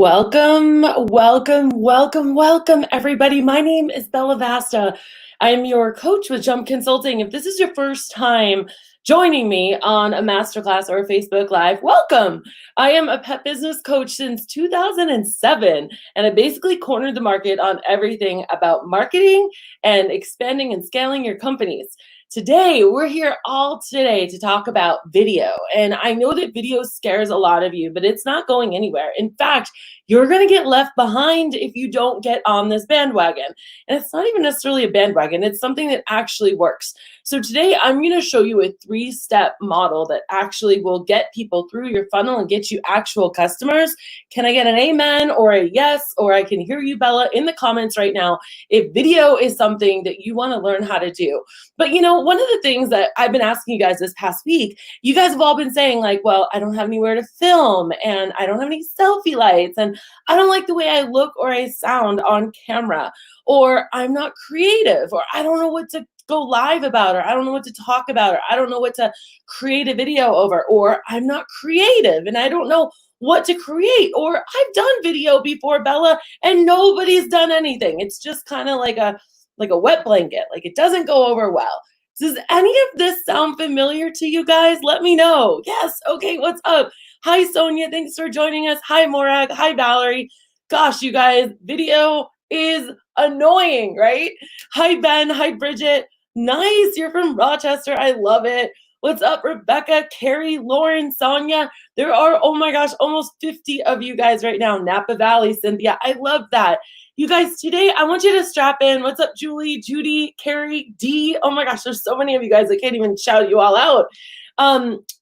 Welcome, welcome, everybody. My name is Bella Vasta. I'm your coach with Jump Consulting. If this is your first time joining me on a masterclass or a Facebook Live, welcome. I am a pet business coach since 2007, and I basically cornered the market on everything about marketing and expanding and scaling your companies. Today, we're here all today to talk about video. And I know that video scares a lot of you, but it's not going anywhere. In fact, you're going to get left behind if you don't get on this bandwagon. And it's not even necessarily a bandwagon. It's something that actually works. So today, I'm going to show you a 3-step model that actually will get people through your funnel and get you actual customers. Can I get an amen or a yes? Or I can hear you, Bella, in the comments right now if video is something that you want to learn how to do. But you know, one of the things that I've been asking you guys this past week, you guys have all been saying like, well, I don't have anywhere to film and I don't have any selfie lights and I don't like the way I look or I sound on camera, or I'm not creative, or I don't know what to go live about, or I don't know what to talk about, or I don't know what to create a video over, or I'm not creative and I don't know what to create, or I've done video before, Bella, and nobody's done anything. It's just kind of like a wet blanket. Like it doesn't go over well. Does any of this sound familiar to you guys? Let me know. Yes. Okay. What's up? Hi, Sonia. Thanks for joining us. Hi, Morag. Hi, Valerie. Gosh, you guys, video is annoying, right? Hi, Ben. Hi, Bridget. Nice. You're from Rochester. I love it. What's up, Rebecca, Carrie, Lauren, Sonia? There are, oh my gosh, almost 50 of you guys right now. Napa Valley, Cynthia. I love that. You guys, today I want you to strap in. What's up, Julie, Judy, Carrie, Dee? Oh my gosh, there's so many of you guys. I can't even shout you all out.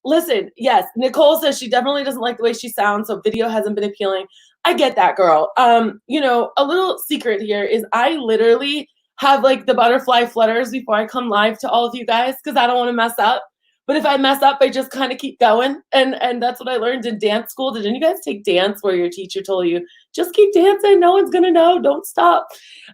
Listen, yes, Nicole says she definitely doesn't like the way she sounds, so video hasn't been appealing. I get that, girl. You know, a little secret here is I literally have like the butterfly flutters before I come live to all of you guys because I don't want to mess up. But if I mess up, I just kind of keep going. And that's what I learned in dance school. Did you guys take dance where your teacher told you, just keep dancing, no one's gonna know, don't stop.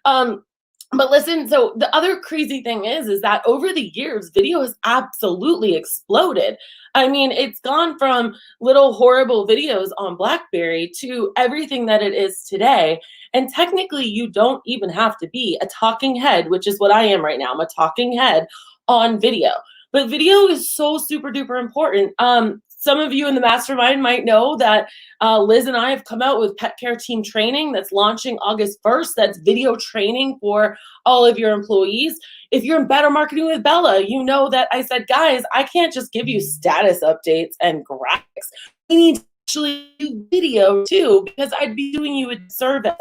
But listen, so the other crazy thing is that over the years, video has absolutely exploded. I mean, it's gone from little horrible videos on BlackBerry to everything that it is today. And technically, you don't even have to be a talking head, which is what I am right now. I'm a talking head on video. But video is so super duper important. Some of you in the mastermind might know that Liz and I have come out with pet care team training that's launching August 1st. That's video training for all of your employees. If you're in Better Marketing with Bella, you know that I said, guys, I can't just give you status updates and graphics. We need to actually do video too, because I'd be doing you a service.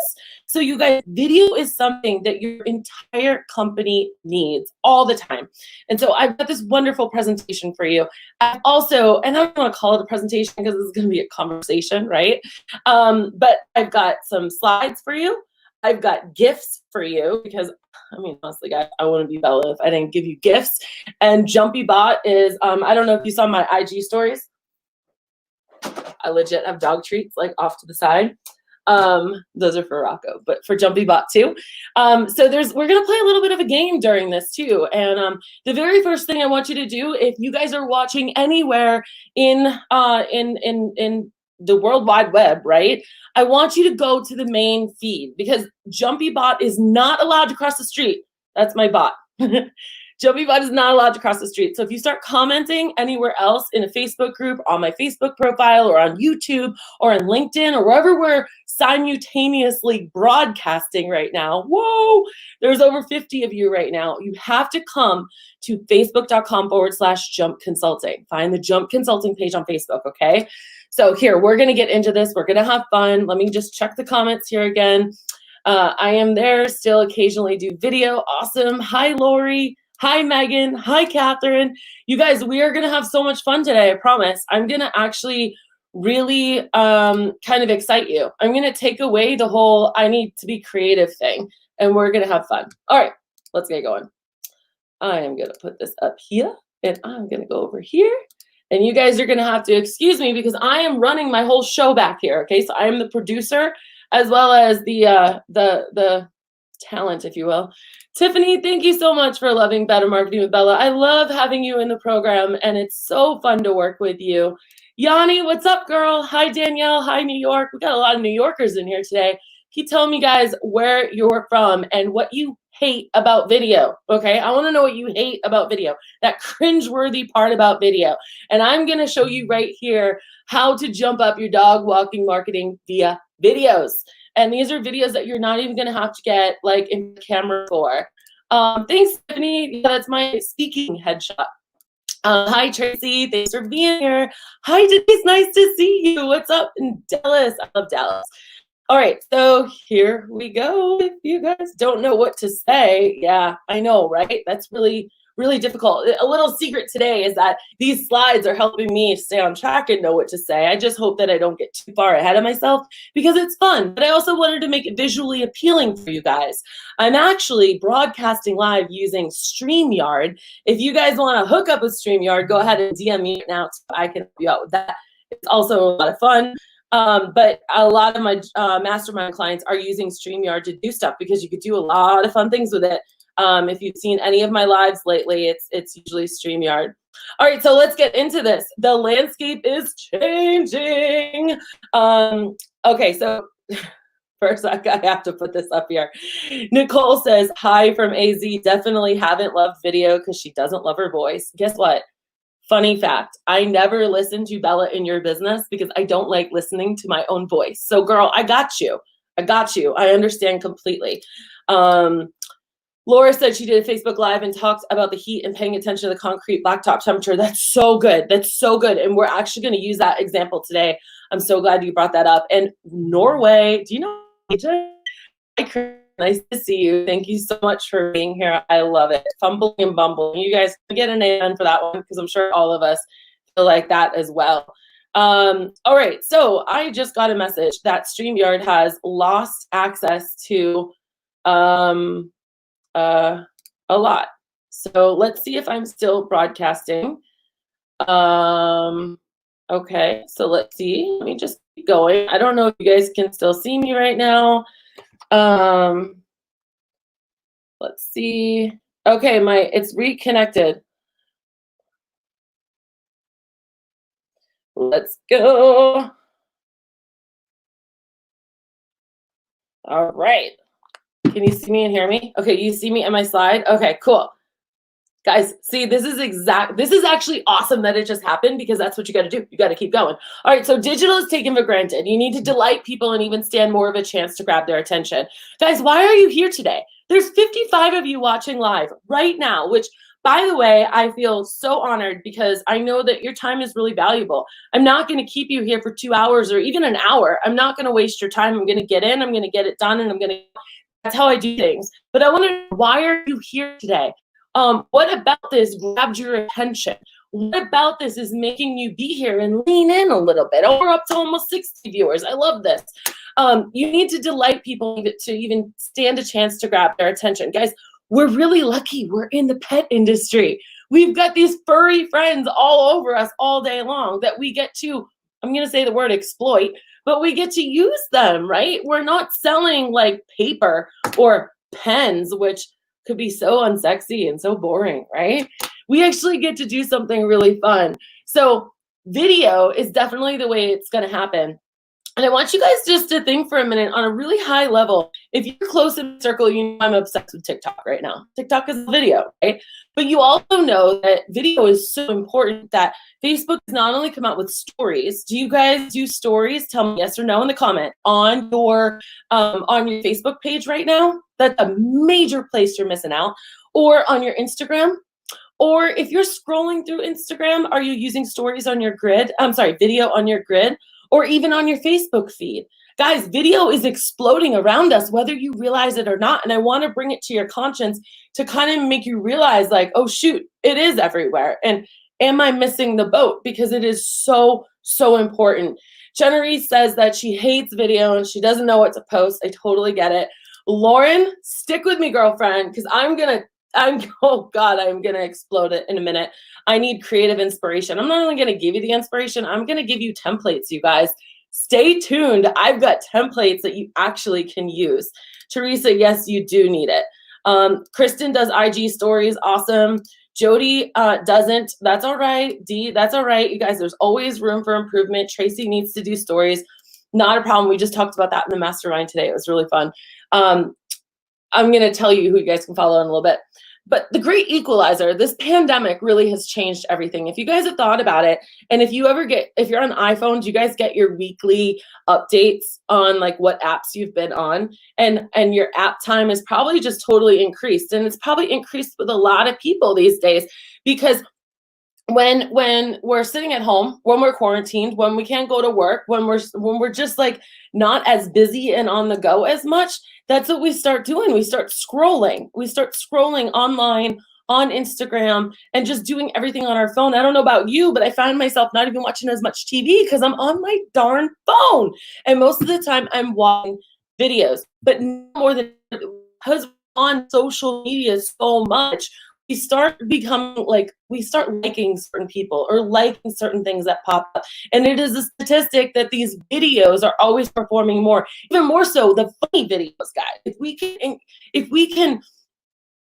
So you guys, video is something that your entire company needs all the time. And so I've got this wonderful presentation for you. I've also, and I don't want to call it a presentation because this is going to be a conversation, right? But I've got some slides for you. I've got gifts for you because, I mean, honestly, guys, I wouldn't be Bella if I didn't give you gifts. And Jumpy Bot is, I don't know if you saw my IG stories. I legit have dog treats like off to the side. Those are for Rocco, but for Jumpy Bot too. So we're gonna play a little bit of a game during this too. And the very first thing I want you to do, if you guys are watching anywhere in the World Wide Web, right? I want you to go to the main feed because Jumpy Bot is not allowed to cross the street. That's my bot. Jumpy Bot is not allowed to cross the street. So if you start commenting anywhere else in a Facebook group, on my Facebook profile, or on YouTube, or on LinkedIn, or wherever we're simultaneously broadcasting right now, whoa, there's over 50 of you right now. You have to come to facebook.com/Jump Consulting. Find the Jump Consulting page on Facebook, okay? So here, we're going to get into this. We're going to have fun. Let me just check the comments here again. I am there, still occasionally do video. Awesome. Hi, Lori. Hi, Megan. Hi, Catherine. You guys, we are going to have so much fun today, I promise. I'm going to actually really kind of excite you. I'm going to take away the whole I need to be creative thing, and we're going to have fun. All right, let's get going. I am going to put this up here, and I'm going to go over here. And you guys are going to have to excuse me because I am running my whole show back here, okay? So I am the producer as well as the talent, if you will. Tiffany, thank you so much for loving Better Marketing with Bella. I love having you in the program, and it's so fun to work with you. Yanni, what's up, girl? Hi, Danielle. Hi, New York. We got a lot of New Yorkers in here today. Keep telling me, guys, where you're from and what you hate about video, okay? I want to know what you hate about video, that cringeworthy part about video. And I'm going to show you right here how to jump up your dog walking marketing via videos. And these are videos that you're not even going to have to get like in camera for. Thanks, Stephanie. Yeah, that's my speaking headshot. Hi, Tracy. Thanks for being here. Hi, Denise. Nice to see you. What's up in Dallas? I love Dallas. All right, so here we go. If you guys don't know what to say, yeah, I know, right? That's really, really difficult. A little secret today is that these slides are helping me stay on track and know what to say. I just hope that I don't get too far ahead of myself because it's fun. But I also wanted to make it visually appealing for you guys. I'm actually broadcasting live using StreamYard. If you guys want to hook up with StreamYard, go ahead and DM me now so I can help you out with that. It's also a lot of fun. But a lot of my mastermind clients are using StreamYard to do stuff because you could do a lot of fun things with it. If you've seen any of my lives lately, it's usually StreamYard. All right, so let's get into this. The landscape is changing. Okay, so first I have to put this up here. Nicole says, hi from AZ. Definitely haven't loved video because she doesn't love her voice. Guess what? Funny fact, I never listen to Bella in Your Business because I don't like listening to my own voice. So girl, I got you. I got you. I understand completely. Laura said she did a Facebook Live and talked about the heat and paying attention to the concrete blacktop temperature. That's so good. That's so good. And we're actually going to use that example today. I'm so glad you brought that up. And Norway, do you know AJ? Hi, Chris. Nice to see you. Thank you so much for being here. I love it. Fumbling and bumbling. You guys get an amen for that one because I'm sure all of us feel like that as well. All right. So I just got a message that StreamYard has lost access to a lot. So let's see if I'm still broadcasting. Okay. So let's see. Let me just keep going. I don't know if you guys can still see me right now. Let's see. Okay, it's reconnected. Let's go. All right. Can you see me and hear me? Okay, you see me on my slide? Okay, cool. Guys, see, this is actually awesome that it just happened because that's what you got to do. You got to keep going. All right, so digital is taken for granted. You need to delight people and even stand more of a chance to grab their attention. Guys, why are you here today? There's 55 of you watching live right now, which, by the way, I feel so honored because I know that your time is really valuable. I'm not going to keep you here for 2 hours or even an hour. I'm not going to waste your time. I'm going to get in, I'm going to get it done, and that's how I do things. But I want to know, why are you here today? What about this grabbed your attention? What about this is making you be here and lean in a little bit? Oh, we're up to almost 60 viewers. I love this. You need to delight people to even stand a chance to grab their attention. Guys, we're really lucky. We're in the pet industry. We've got these furry friends all over us all day long that we get to, I'm going to say the word exploit, but we get to use them, right? We're not selling like paper or pens, which could be so unsexy and so boring, right? We actually get to do something really fun. So video is definitely the way it's going to happen. And I want you guys just to think for a minute on a really high level. If you're close in the circle, you know I'm obsessed with TikTok right now. TikTok is video, right? But you also know that video is so important that Facebook has not only come out with stories. Do you guys do stories? Tell me yes or no in the comment on your Facebook page right now. That's a major place you're missing out. Or on your Instagram. Or if you're scrolling through Instagram, are you using stories on your grid? I'm sorry, video on your grid. Or even on your Facebook feed. Guys, video is exploding around us, whether you realize it or not. And I want to bring it to your conscience to kind of make you realize like, oh, shoot, it is everywhere. And am I missing the boat? Because it is so, so important. Jennery says that she hates video and she doesn't know what to post. I totally get it. Lauren, stick with me, girlfriend, because I'm going to explode it in a minute. I need creative inspiration. I'm not only going to give you the inspiration, I'm going to give you templates, you guys. Stay tuned. I've got templates that you actually can use. Teresa, yes, you do need it. Kristen does IG stories. Awesome. Jody doesn't. That's all right. Dee, that's all right. You guys, there's always room for improvement. Tracy needs to do stories. Not a problem. We just talked about that in the mastermind today. It was really fun. I'm going to tell you who you guys can follow in a little bit. But the great equalizer, this pandemic really has changed everything. If you guys have thought about it, and if you're on iPhones, you guys get your weekly updates on like what apps you've been on, and your app time is probably just totally increased. And it's probably increased with a lot of people these days, because when we're sitting at home, when we're quarantined, when we can't go to work, when we're just like not as busy and on the go as much, that's what we start doing. We start scrolling online on Instagram and just doing everything on our phone. I don't know about you, but I find myself not even watching as much TV because I'm on my darn phone. And most of the time I'm watching videos, but more than because on social media so much, we start liking certain people or liking certain things that pop up. And it is a statistic that these videos are always performing more, even more so the funny videos, guys. If we can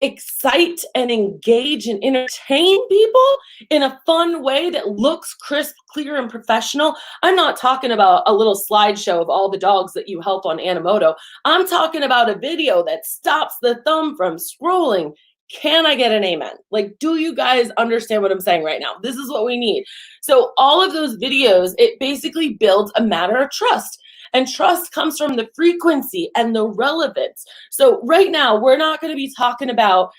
excite and engage and entertain people in a fun way that looks crisp, clear, and professional. I'm not talking about a little slideshow of all the dogs that you help on Animoto. I'm talking about a video that stops the thumb from scrolling. Can I get an amen? Like, do you guys understand what I'm saying right now? This is what we need. So all of those videos, it basically builds a matter of trust. And trust comes from the frequency and the relevance. So right now, we're not going to be talking about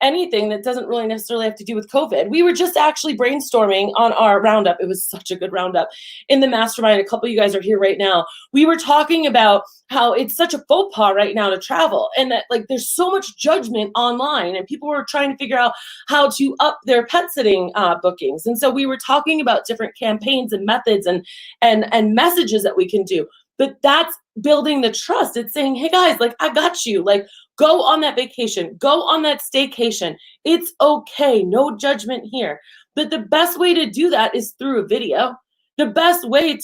anything that doesn't really necessarily have to do with COVID. We were just actually brainstorming on our roundup. It was such a good roundup in the mastermind. A couple of you guys are here right now. We were talking about how it's such a faux pas right now to travel, and that like there's so much judgment online, and people were trying to figure out how to up their pet sitting bookings. And so we were talking about different campaigns and methods and messages that we can do. But that's building the trust. It's saying, hey guys, like I got you. Like go on that vacation, go on that staycation. It's okay. No judgment here. But the best way to do that is through a video. The best way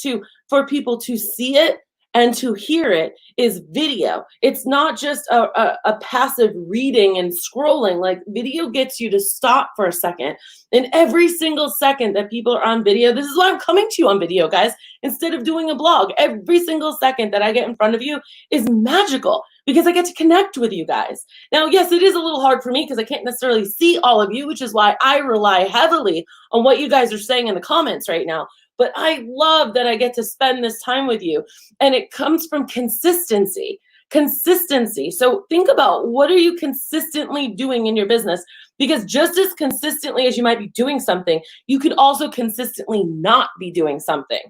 for people to see it and to hear it is video. It's not just a passive reading and scrolling. Like video gets you to stop for a second. And every single second that people are on video, this is why I'm coming to you on video, guys, instead of doing a blog. Every single second that I get in front of you is magical because I get to connect with you guys. Now, yes, it is a little hard for me because I can't necessarily see all of you, which is why I rely heavily on what you guys are saying in the comments right now. But I love that I get to spend this time with you. And it comes from consistency. Consistency. So think about, what are you consistently doing in your business? Because just as consistently as you might be doing something, you could also consistently not be doing something.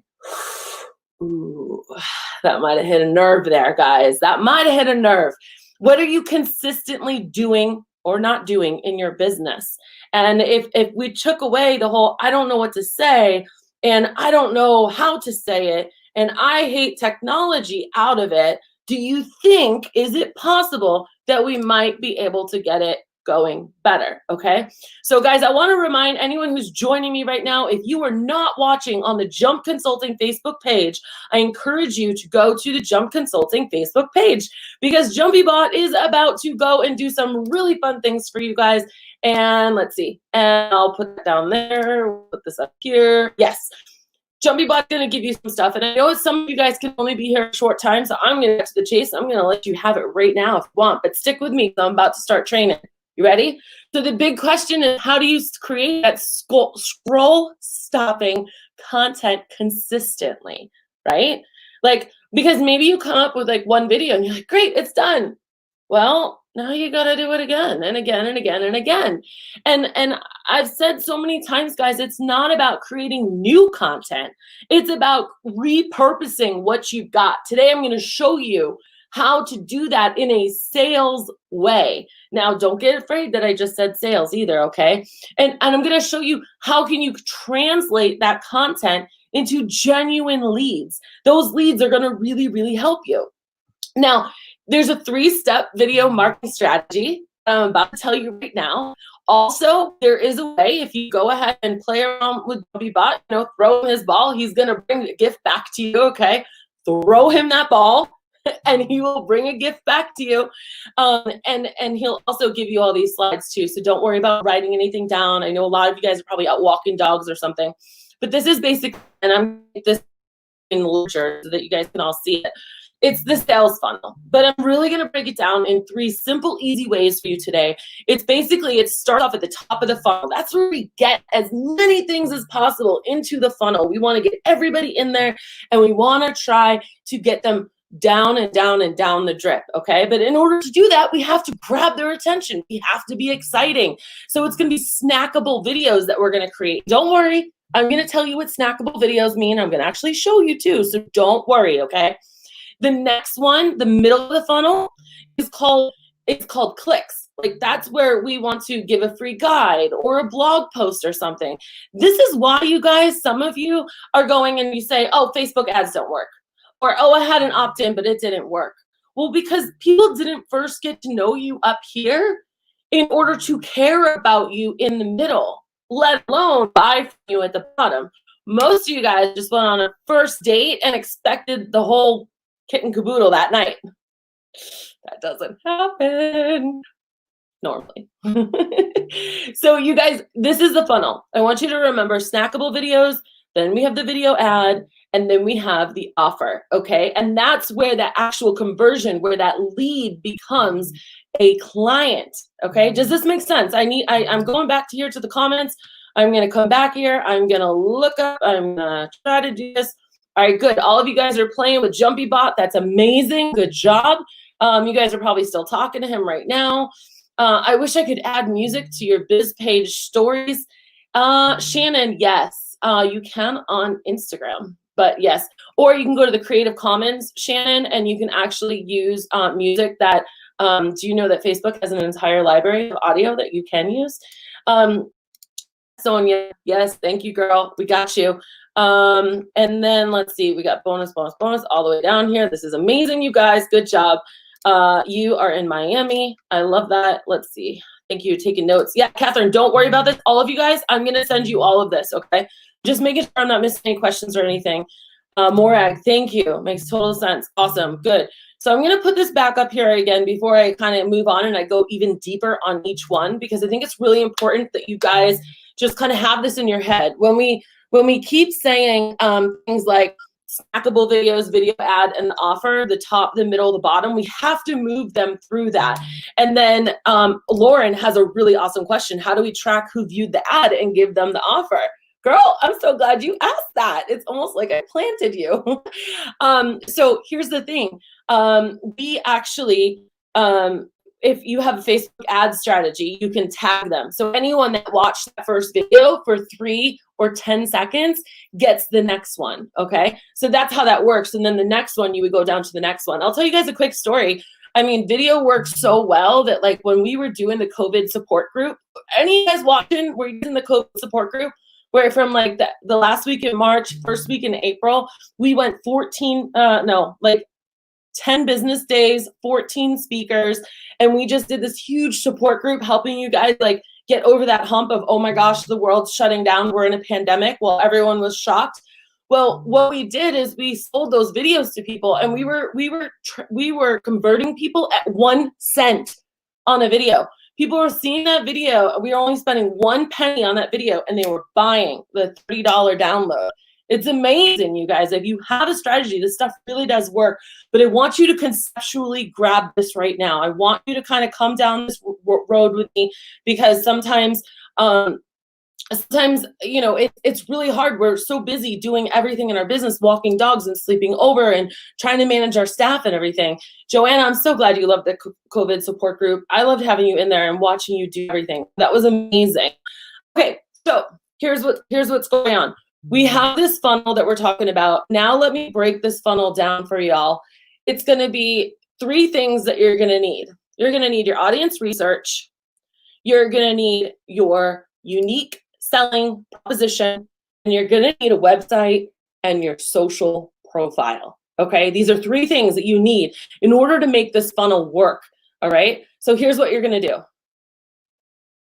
Ooh, that might have hit a nerve there, guys. That might have hit a nerve. What are you consistently doing or not doing in your business? And if we took away the whole, I don't know what to say, and I don't know how to say it, and I hate technology out of it, do you think, is it possible that we might be able to get it going better? Okay. So guys, I want to remind anyone who's joining me right now, if you are not watching on the Jump Consulting Facebook page, I encourage you to go to the Jump Consulting Facebook page, because JumpyBot is about to go and do some really fun things for you guys. And let's see, and I'll put that down there, put this up here. Yes. JumpyBot's going to give you some stuff. And I know some of you guys can only be here a short time, so I'm going to get to the chase. I'm going to let you have it right now if you want, but stick with me. I'm about to start training. You ready? So the big question is, how do you create that scroll stopping content consistently, right? Like, because maybe you come up with like one video and you're like, great, it's done. Well, now you got to do it again and again and again and again. And I've said so many times, guys, it's not about creating new content. It's about repurposing what you've got. Today, I'm going to show you how to do that in a sales way. Now, don't get afraid that I just said sales either, okay? And I'm going to show you how can you translate that content into genuine leads. Those leads are going to really, really help you. Now, there's a 3-step video marketing strategy I'm about to tell you right now. Also, there is a way, if you go ahead and play around with JumpyBot, throw him his ball, he's going to bring the gift back to you, okay? Throw him that ball. and he will bring a gift back to you. And he'll also give you all these slides too. So don't worry about writing anything down. I know a lot of you guys are probably out walking dogs or something, but this is basic, and I'm this in literature so that you guys can all see it. It's the sales funnel, but I'm really going to break it down in 3 simple, easy ways for you today. It's basically, it starts off at the top of the funnel. That's where we get as many things as possible into the funnel. We want to get everybody in there, and we want to try to get them down and down and down the drip, okay? But in order to do that, we have to grab their attention. We have to be exciting. So it's going to be snackable videos that we're going to create. Don't worry. I'm going to tell you what snackable videos mean. I'm going to actually show you too, so don't worry, okay? The next one, the middle of the funnel, is called clicks. Like that's where we want to give a free guide or a blog post or something. This is why you guys, some of you are going and you say, oh, Facebook ads don't work. Or, oh, I had an opt-in, but it didn't work. Well, because people didn't first get to know you up here in order to care about you in the middle, let alone buy from you at the bottom. Most of you guys just went on a first date and expected the whole kit and caboodle that night. That doesn't happen normally. So you guys, this is the funnel. I want you to remember snackable videos, then we have the video ad, and then we have the offer, okay? And that's where the actual conversion, where that lead becomes a client, okay? Does this make sense? I'm going back to here to the comments. I'm gonna come back here. I'm gonna look up, I'm gonna try to do this. All right, good. All of you guys are playing with Jumpy Bot. That's amazing. Good job. You guys are probably still talking to him right now. I wish I could add music to your biz page stories. Shannon, yes, you can on Instagram, but yes. Or you can go to the Creative Commons, Shannon, and you can actually use music that, do you know that Facebook has an entire library of audio that you can use? Sonia, yes, thank you, girl. We got you. And then let's see, we got bonus all the way down here. This is amazing, you guys. Good job. You are in Miami. I love that. Let's see. Thank you. Taking notes. Yeah, Catherine, don't worry about this. All of you guys, I'm going to send you all of this, okay? Just making sure I'm not missing any questions or anything. Morag, thank you. Makes total sense. Awesome. Good. So I'm going to put this back up here again before I kind of move on and I go even deeper on each one, because I think it's really important that you guys just kind of have this in your head. When we keep saying things like snackable videos, video ad, and the offer, the top, the middle, the bottom, we have to move them through that. And then Lauren has a really awesome question. How do we track who viewed the ad and give them the offer? Girl, I'm so glad you asked that. It's almost like I planted you. So here's the thing. We actually, if you have a Facebook ad strategy, you can tag them. So anyone that watched that first video for 3 or 10 seconds gets the next one, okay? So that's how that works. And then the next one, you would go down to the next one. I'll tell you guys a quick story. I mean, video works so well that like when we were doing the COVID support group, any of you guys watching, were you in the COVID support group? Where from like the last week in March, first week in April, we went 10 business days, 14 speakers, and we just did this huge support group helping you guys like get over that hump of, oh my gosh, the world's shutting down, we're in a pandemic, while everyone was shocked. Well, what we did is we sold those videos to people, and we were converting people at 1 cent on a video. People were seeing that video. We were only spending 1 penny on that video, and they were buying the $30 download. It's amazing, you guys. If you have a strategy, this stuff really does work. But I want you to conceptually grab this right now. I want you to kind of come down this road with me, because sometimes, you know, it's really hard. We're so busy doing everything in our business, walking dogs and sleeping over and trying to manage our staff and everything. Joanna, I'm so glad you love the COVID support group. I loved having you in there and watching you do everything. That was amazing. Okay, so here's what's going on. We have this funnel that we're talking about. Now let me break this funnel down for y'all. It's going to be 3 things that you're going to need. You're going to need your audience research. You're going to need your unique selling proposition, and you're going to need a website and your social profile. Okay, these are 3 things that you need in order to make this funnel work. All right, so here's what you're going to do.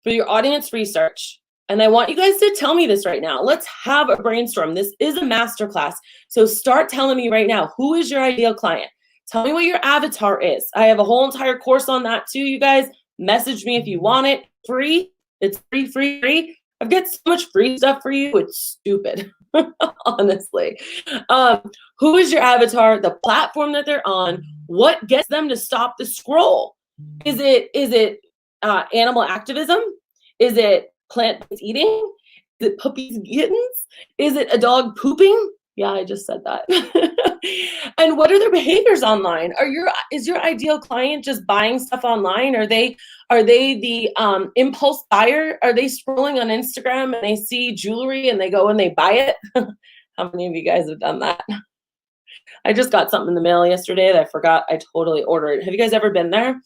For your audience research, and I want you guys to tell me this right now. Let's have a brainstorm. This is a masterclass. So start telling me right now, who is your ideal client? Tell me what your avatar is. I have a whole entire course on that too, you guys. Message me if you want it. Free. It's free. I've got so much free stuff for you. It's stupid, honestly. Who is your avatar? The platform that they're on. What gets them to stop the scroll? Is it animal activism? Is it plant-based eating? Is it puppies and kittens? Is it a dog pooping? Yeah, I just said that. And what are their behaviors online? Is your ideal client just buying stuff online? Are they the impulse buyer? Are they scrolling on Instagram and they see jewelry and they go and they buy it? How many of you guys have done that? I just got something in the mail yesterday that I forgot I totally ordered. Have you guys ever been there?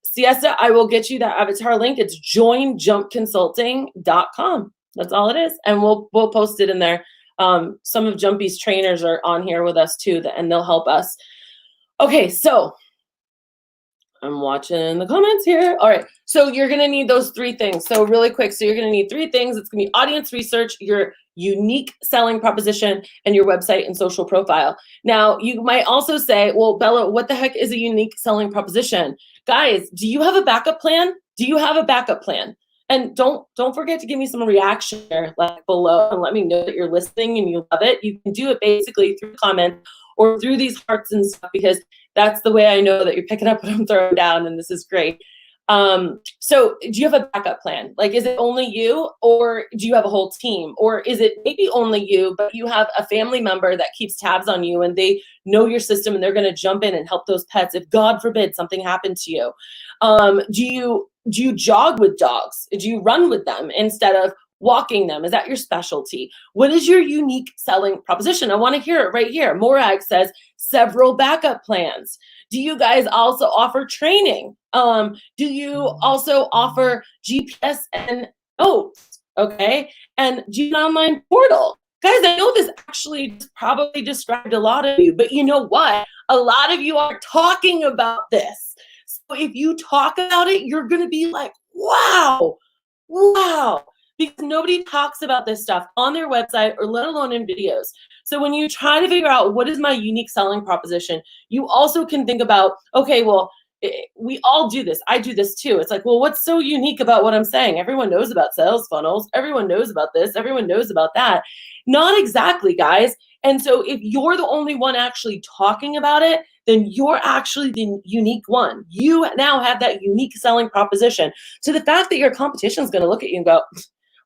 Siesta, I will get you that avatar link. It's joinjumpconsulting.com. That's all it is. And we'll post it in there. Some of Jumpy's trainers are on here with us too, and they'll help us. Okay, so I'm watching the comments here. All right, so you're gonna need those 3 things. So really quick, so you're gonna need 3 things. It's gonna be audience research, your unique selling proposition, and your website and social profile. Now, you might also say, well, Bella, what the heck is a unique selling proposition? Guys, do you have a backup plan? Do you have a backup plan? And don't forget to give me some reaction there, like below, and let me know that you're listening and you love it. You can do it basically through comments or through these hearts and stuff, because that's the way I know that you're picking up what I'm throwing down, and this is great. So do you have a backup plan? Like, is it only you, or do you have a whole team? Or is it maybe only you, but you have a family member that keeps tabs on you and they know your system and they're going to jump in and help those pets if, God forbid, something happened to you? Do you jog with dogs? Do you run with them instead of walking them? Is that your specialty? What is your unique selling proposition? I want to hear it right here. Morag says several backup plans. Do you guys also offer training? Do you also offer GPS and notes? Okay. And do you have an online portal? Guys, I know this actually probably described a lot of you, but you know what? A lot of you are talking about this. So if you talk about it, you're going to be like, wow, because nobody talks about this stuff on their website or let alone in videos. So when you try to figure out what is my unique selling proposition, you also can think about, okay, well, we all do this. I do this too. It's like, well, what's so unique about what I'm saying? Everyone knows about sales funnels. Everyone knows about this. Everyone knows about that. Not exactly, guys. And so if you're the only one actually talking about it, then you're actually the unique one. You now have that unique selling proposition. So the fact that your competition is going to look at you and go,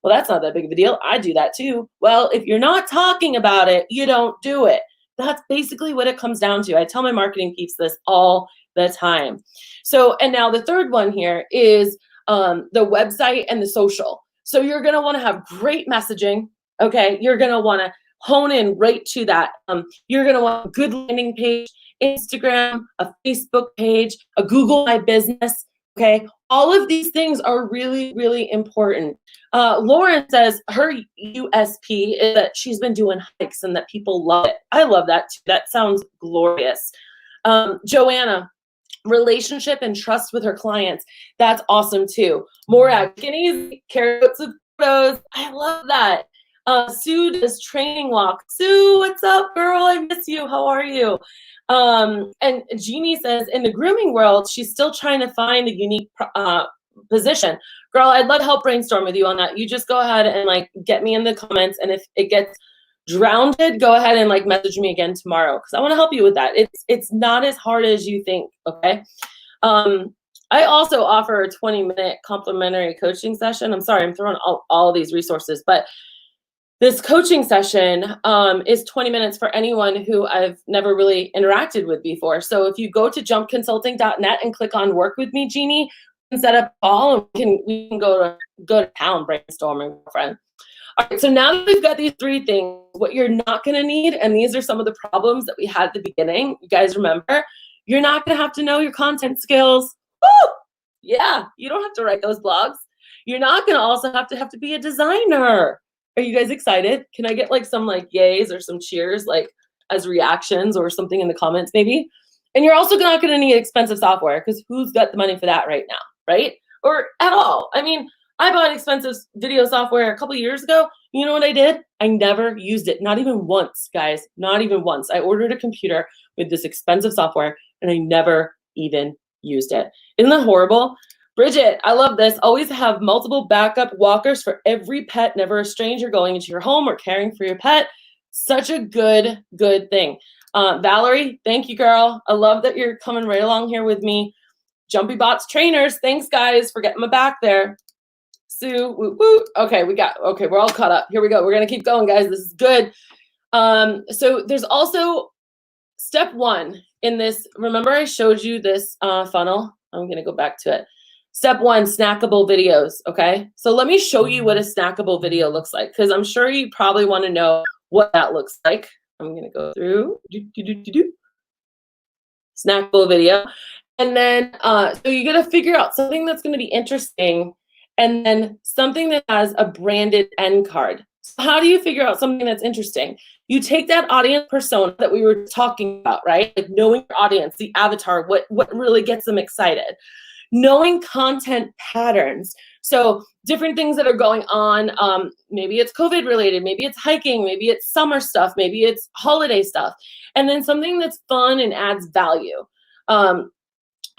well, that's not that big of a deal. I do that too. Well, if you're not talking about it, you don't do it. That's basically what it comes down to. I tell my marketing peeps this all the time. So, and now the third one here is the website and the social. So you're going to want to have great messaging. Okay. You're going to want to hone in right to that. You're going to want a good landing page, Instagram, a Facebook page, a Google My Business. Okay. All of these things are really, really important. Lauren says her USP is that she's been doing hikes and that people love it. I love that too. That sounds glorious. Joanna, relationship and trust with her clients. That's awesome too. Morag, easy, carrots with photos. I love that. Sue does training walk. Sue, what's up, girl? I miss you. How are you? And Jeannie says, in the grooming world, she's still trying to find a unique position. Girl, I'd love to help brainstorm with you on that. You just go ahead and like get me in the comments. And if it gets drowned, go ahead and like message me again tomorrow, because I want to help you with that. It's not as hard as you think. Okay. I also offer a 20-minute complimentary coaching session. I'm sorry, I'm throwing all these resources, but this coaching session is 20 minutes for anyone who I've never really interacted with before. So if you go to jumpconsulting.net and click on work with me, Jeannie, we can set up a call and we can go to town brainstorming, friend. All right, so now that we've got these 3 things, what you're not going to need, and these are some of the problems that we had at the beginning, you guys remember, you're not going to have to know your content skills. Woo! Yeah, you don't have to write those blogs. You're not going to also have to be a designer. Are you guys excited? Can I get like some like yays or some cheers like as reactions or something in the comments maybe? And you're also not going to need expensive software, because who's got the money for that right now, right? Or at all. I mean, I bought expensive video software a couple of years ago. You know what I did? I never used it, not even once, guys, not even once. I ordered a computer with this expensive software and I never even used it. Isn't that horrible? Bridget, I love this. Always have multiple backup walkers for every pet, never a stranger going into your home or caring for your pet. Such a good thing. Valerie, thank you, girl. I love that you're coming right along here with me. Jumpy Bots trainers, thanks guys for getting my back there. Sue, woo, woo. Okay, we're all caught up. Here we go. We're gonna keep going, guys. This is good. So there's also step 1 in this. Remember I showed you this funnel? I'm gonna go back to it. Step 1, snackable videos, okay? So let me show you what a snackable video looks like, because I'm sure you probably want to know what that looks like. I'm gonna go through snackable video. And then, so you got to figure out something that's going to be interesting and then something that has a branded end card. So how do you figure out something that's interesting? You take that audience persona that we were talking about, right? Like knowing your audience, the avatar, what really gets them excited. Knowing content patterns. So different things that are going on. Maybe it's COVID related, maybe it's hiking, maybe it's summer stuff, maybe it's holiday stuff. And then something that's fun and adds value.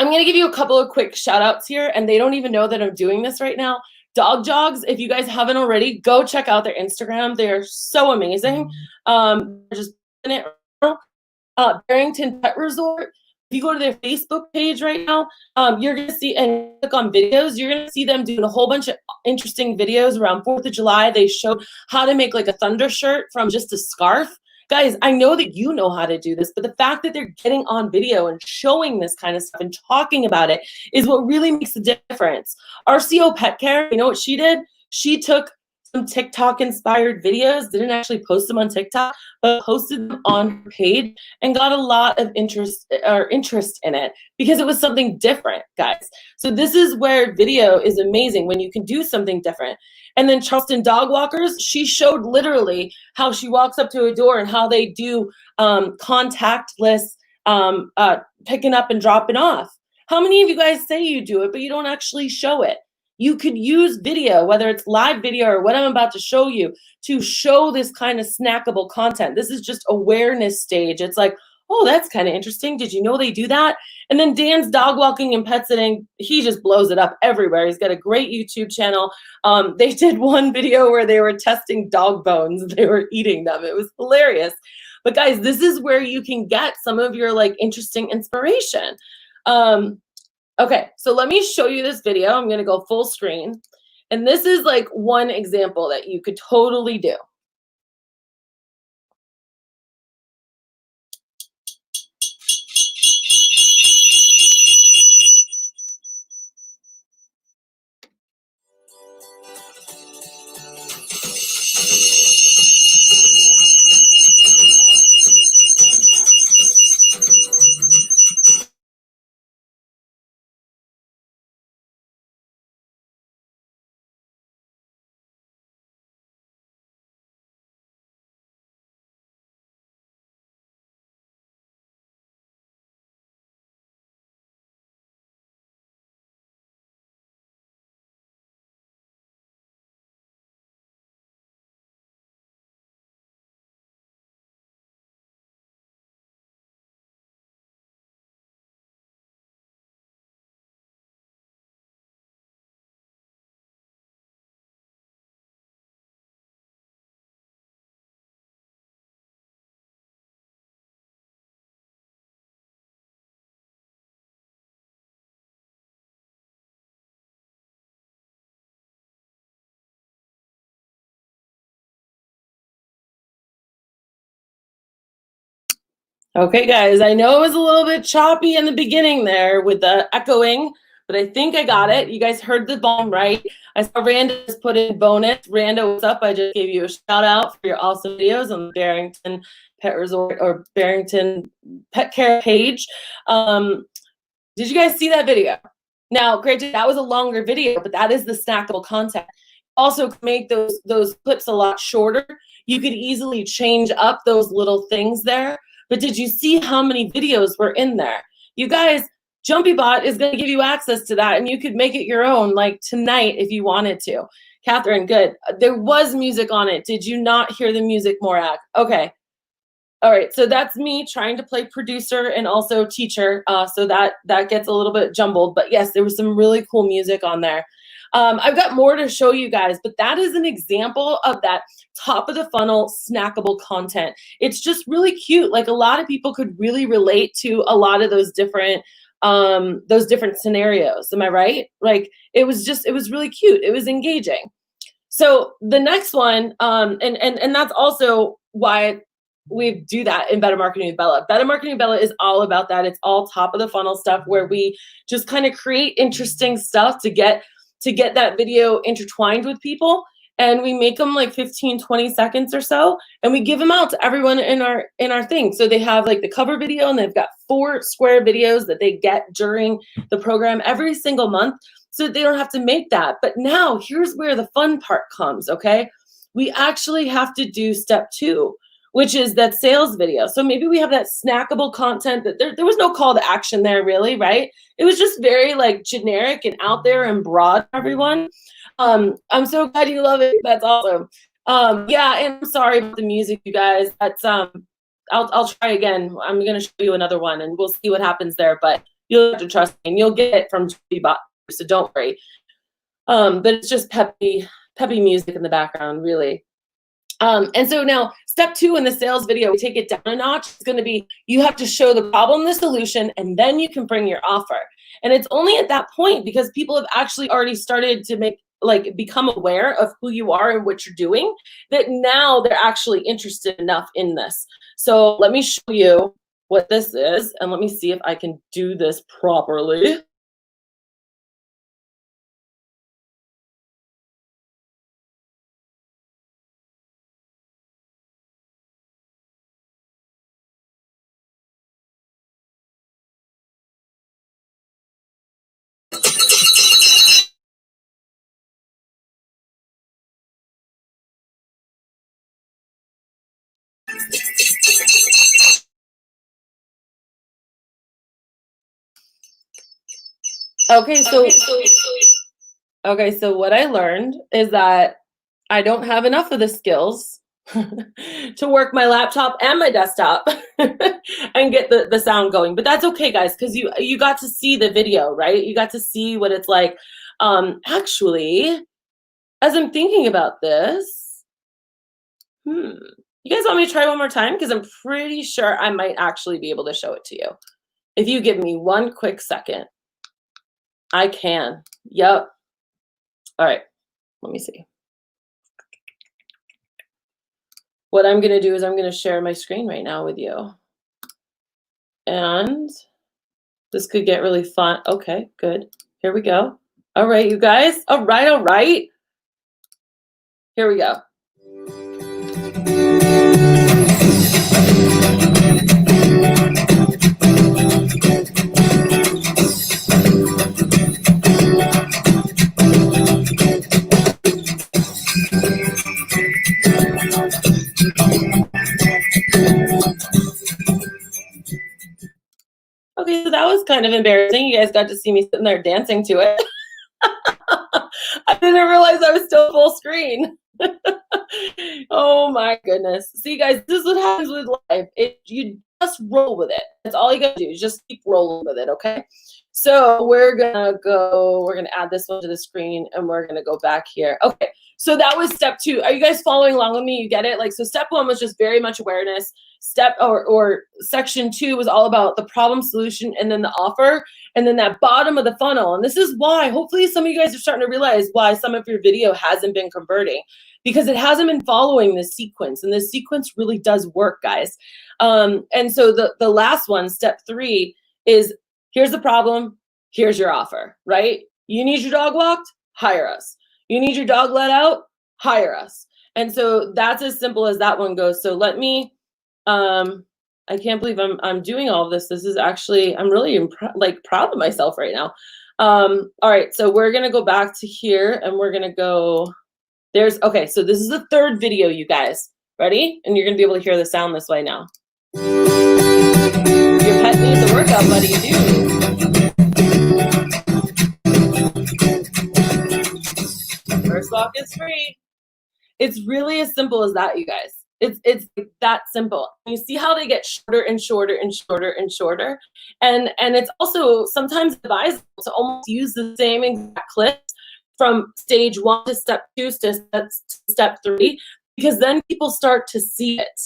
I'm going to give you a couple of quick shout outs here, and they don't even know that I'm doing this right now. Dog Jogs, if you guys haven't already, go check out their Instagram. They're so amazing. Just in it right now. Barrington Pet Resort. If you go to their Facebook page right now, you're going to see, and click on videos, you're going to see them doing a whole bunch of interesting videos around 4th of July. They showed how to make like a thunder shirt from just a scarf. Guys, I know that you know how to do this, but the fact that they're getting on video and showing this kind of stuff and talking about it is what really makes the difference. RCO Pet Care, you know what she did? She took some TikTok-inspired videos, didn't actually post them on TikTok, but posted them on her page and got a lot of interest in it because it was something different, guys. So this is where video is amazing, when you can do something different. And then Charleston Dog Walkers, she showed literally how she walks up to a door and how they do contactless picking up and dropping off. How many of you guys say you do it, but you don't actually show it? You could use video, whether it's live video or what I'm about to show you, to show this kind of snackable content. This is just awareness stage. It's like, oh, that's kind of interesting. Did you know they do that? And then Dan's dog walking and pet sitting, he just blows it up everywhere. He's got a great YouTube channel. They did one video where they were testing dog bones. They were eating them. It was hilarious. But guys, this is where you can get some of your like interesting inspiration. Okay, so let me show you this video. I'm gonna go full screen. And this is like one example that you could totally do. Okay, guys, I know it was a little bit choppy in the beginning there with the echoing, but I think I got it. You guys heard the volume, right? I saw Randa just put in bonus. Randa, what's up? I just gave you a shout out for your awesome videos on the Barrington Pet Resort or Barrington Pet Care page. Did you guys see that video? Now, granted, that was a longer video, but that is the snackable content. Also, make those clips a lot shorter. You could easily change up those little things there. But did you see how many videos were in there? You guys, JumpyBot is going to give you access to that, and you could make it your own, like tonight if you wanted to. Catherine, good. There was music on it. Did you not hear the music, Morak? Okay. All right, so that's me trying to play producer and also teacher. So that gets a little bit jumbled, but yes, there was some really cool music on there. I've got more to show you guys, but that is an example of that top of the funnel snackable content. It's just really cute. Like a lot of people could really relate to a lot of those different scenarios. Am I right? Like it was really cute. It was engaging. So the next one, and that's also why we do that in Better Marketing with Bella. Better Marketing with Bella is all about that. It's all top of the funnel stuff where we just kind of create interesting stuff to get that video intertwined with people. And we make them like 15, 20 seconds or so. And we give them out to everyone in our thing. So they have like the cover video and they've got 4 square videos that they get during the program every single month. So they don't have to make that. But now here's where the fun part comes, okay? We actually have to do step 2, which is that sales video. So maybe we have that snackable content that there was no call to action there really, right? It was just very like generic and out there and broad, everyone. I'm so glad you love it. That's awesome. Yeah, and I'm sorry about the music, you guys. That's I'll try again. I'm gonna show you another one and we'll see what happens there, but you'll have to trust me and you'll get it from Bot, so don't worry. But it's just peppy music in the background, really. And so now step 2 in the sales video, we take it down a notch. It's going to be, you have to show the problem, the solution, and then you can bring your offer. And it's only at that point because people have actually already started to become aware of who you are and what you're doing, that now they're actually interested enough in this. So let me show you what this is, and let me see if I can do this properly. Okay, so what I learned is that I don't have enough of the skills to work my laptop and my desktop and get the sound going. But that's okay, guys, because you got to see the video, right? You got to see what it's like. Actually, as I'm thinking about this, you guys want me to try one more time? Because I'm pretty sure I might actually be able to show it to you. If you give me one quick second. I can. Yep. All right. Let me see. What I'm going to do is I'm going to share my screen right now with you. And this could get really fun. Okay, good. Here we go. All right, you guys. All right. Here we go. Okay, so that was kind of embarrassing. You guys got to see me sitting there dancing to it. I didn't realize I was still full screen. Oh my goodness. See, guys, this is what happens with life. You just roll with it. That's all you gotta do is just keep rolling with it, okay? So we're gonna add this one to the screen and we're gonna go back here. Okay, so that was step 2. Are you guys following along with me? You get it? Like, so step 1 was just very much awareness. Or section 2 was all about the problem, solution, and then the offer, and then that bottom of the funnel. And this is why, hopefully some of you guys are starting to realize why some of your video hasn't been converting, because it hasn't been following this sequence, and this sequence really does work, guys. And so the last one, step 3, is here's the problem, here's your offer, right? You need your dog walked? Hire us. You need your dog let out? Hire us. And so that's as simple as that one goes. So let me, I can't believe I'm doing all of this. This is actually, I'm really proud of myself right now. All right, so we're gonna go back to here and we're gonna go, okay, so this is the 3rd video, you guys. Ready? And you're gonna be able to hear the sound this way now. Your pet needs a workout, buddy, you do. First off, walk is free. It's really as simple as that, you guys. It's that simple. You see how they get shorter and shorter and shorter and shorter, and it's also sometimes advisable to almost use the same exact clips from stage 1 to step 2 to step 3, because then people start to see it.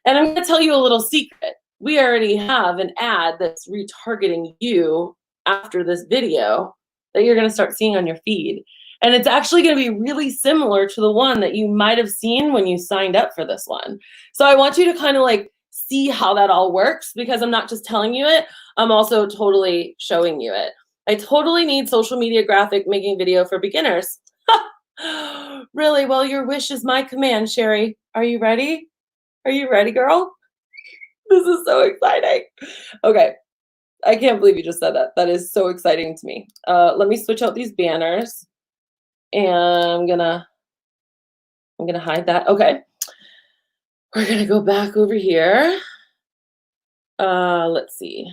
And I'm going to tell you a little secret. We already have an ad that's retargeting you after this video that you're going to start seeing on your feed. And it's actually going to be really similar to the one that you might have seen when you signed up for this one. So I want you to kind of like see how that all works, because I'm not just telling you it, I'm also totally showing you it. I totally need social media graphic making video for beginners. Really? Well, your wish is my command, Sherry. Are you ready? Are you ready, girl? This is so exciting. Okay. I can't believe you just said that. That is so exciting to me. Let me switch out these banners. And I'm gonna hide that. Okay. We're gonna go back over here. Let's see.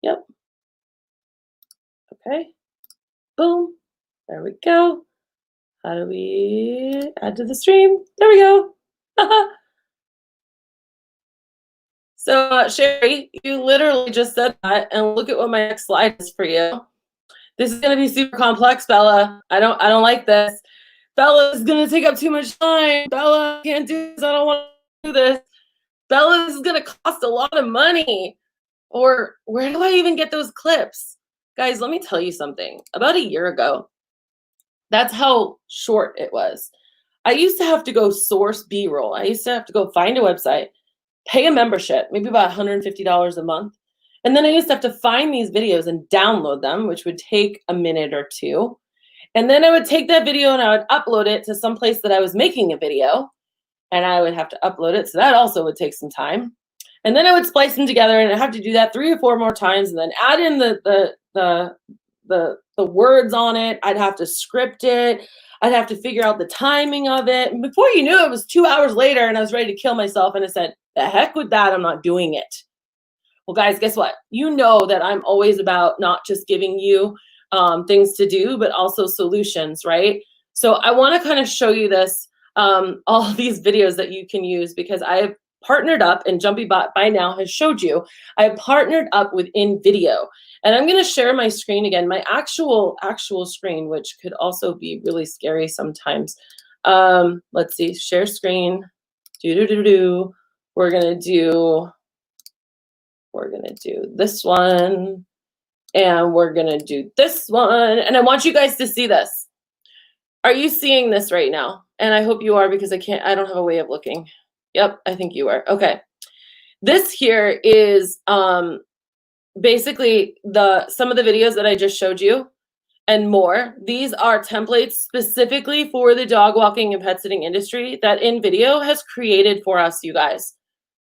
Yep. Okay. Boom. There we go. How do we add to the stream? There we go. So Sherry, you literally just said that, and look at what my next slide is for you. This is gonna be super complex, Bella. I don't like this. Bella is gonna take up too much time. Bella, I can't do this. I don't want to do this. Bella, this is gonna cost a lot of money. Or where do I even get those clips? Guys, let me tell you something. About a year ago, that's how short it was. I used to have to go source B-roll. I used to have to go find a website, pay a membership, maybe about $150 a month. And then I used to have to find these videos and download them, which would take a minute or two. And then I would take that video and I would upload it to some place that I was making a video, and I would have to upload it. So that also would take some time. And then I would splice them together, and I have to do that 3 or 4 more times, and then add in the words on it. I'd have to script it. I'd have to figure out the timing of it. And before you knew it, was 2 hours later, and I was ready to kill myself. And I said, the heck with that, I'm not doing it. Well, guys, guess what? You know that I'm always about not just giving you things to do, but also solutions, right? So I want to kind of show you this, all these videos that you can use, because I have partnered up, and JumpyBot by now has showed you, I have partnered up with InVideo. And I'm going to share my screen again, my actual screen, which could also be really scary sometimes. Let's see, share screen. We're going to do this one, and we're going to do this one. And I want you guys to see this. Are you seeing this right now? And I hope you are, because I don't have a way of looking. Yep, I think you are. Okay. This here is basically some of the videos that I just showed you and more. These are templates specifically for the dog walking and pet sitting industry that InVideo has created for us, you guys.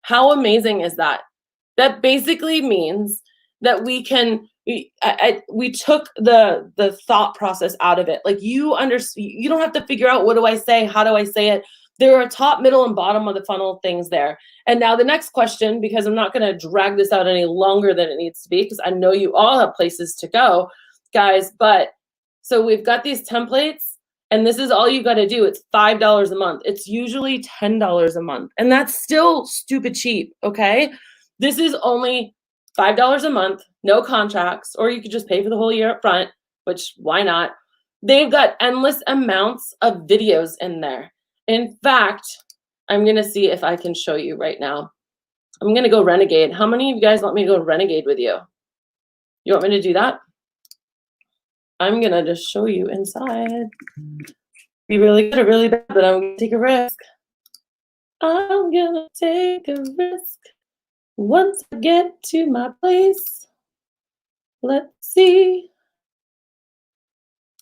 How amazing is that? That basically means that we took the thought process out of it. Like, you don't have to figure out, what do I say? How do I say it? There are top, middle, and bottom of the funnel things there. And now the next question, because I'm not going to drag this out any longer than it needs to be, because I know you all have places to go, guys. But so we've got these templates, and this is all you got to do. It's $5 a month. It's usually $10 a month. And that's still stupid cheap, okay? This is only $5 a month, no contracts, or you could just pay for the whole year up front, which why not? They've got endless amounts of videos in there. In fact, I'm going to see if I can show you right now. I'm going to go Renegade. How many of you guys want me to go Renegade with you? You want me to do that? I'm going to just show you inside. Be really good or really bad, but I'm going to take a risk. I'm going to take a risk. Once I get to my place, let's see.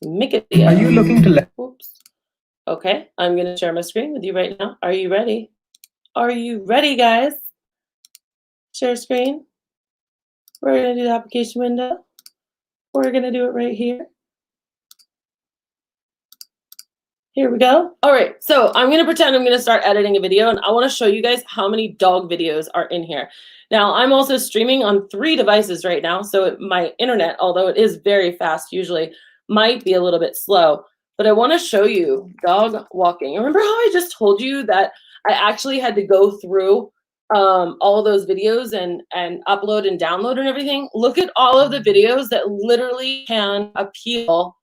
Make it. Are you looking to Oops. Okay, I'm going to share my screen with you right now. Are you ready? Are you ready, guys? Share screen. We're going to do the application window. We're going to do it right here. Here we go. All right, so I'm going to pretend I'm going to start editing a video, and I want to show you guys how many dog videos are in here. Now, I'm also streaming on 3 devices right now, so my internet, although it is very fast usually, might be a little bit slow. but I want to show you dog walking. Remember how I just told you that I actually had to go through all of those videos and upload and download and everything? Look at all of the videos that literally can appeal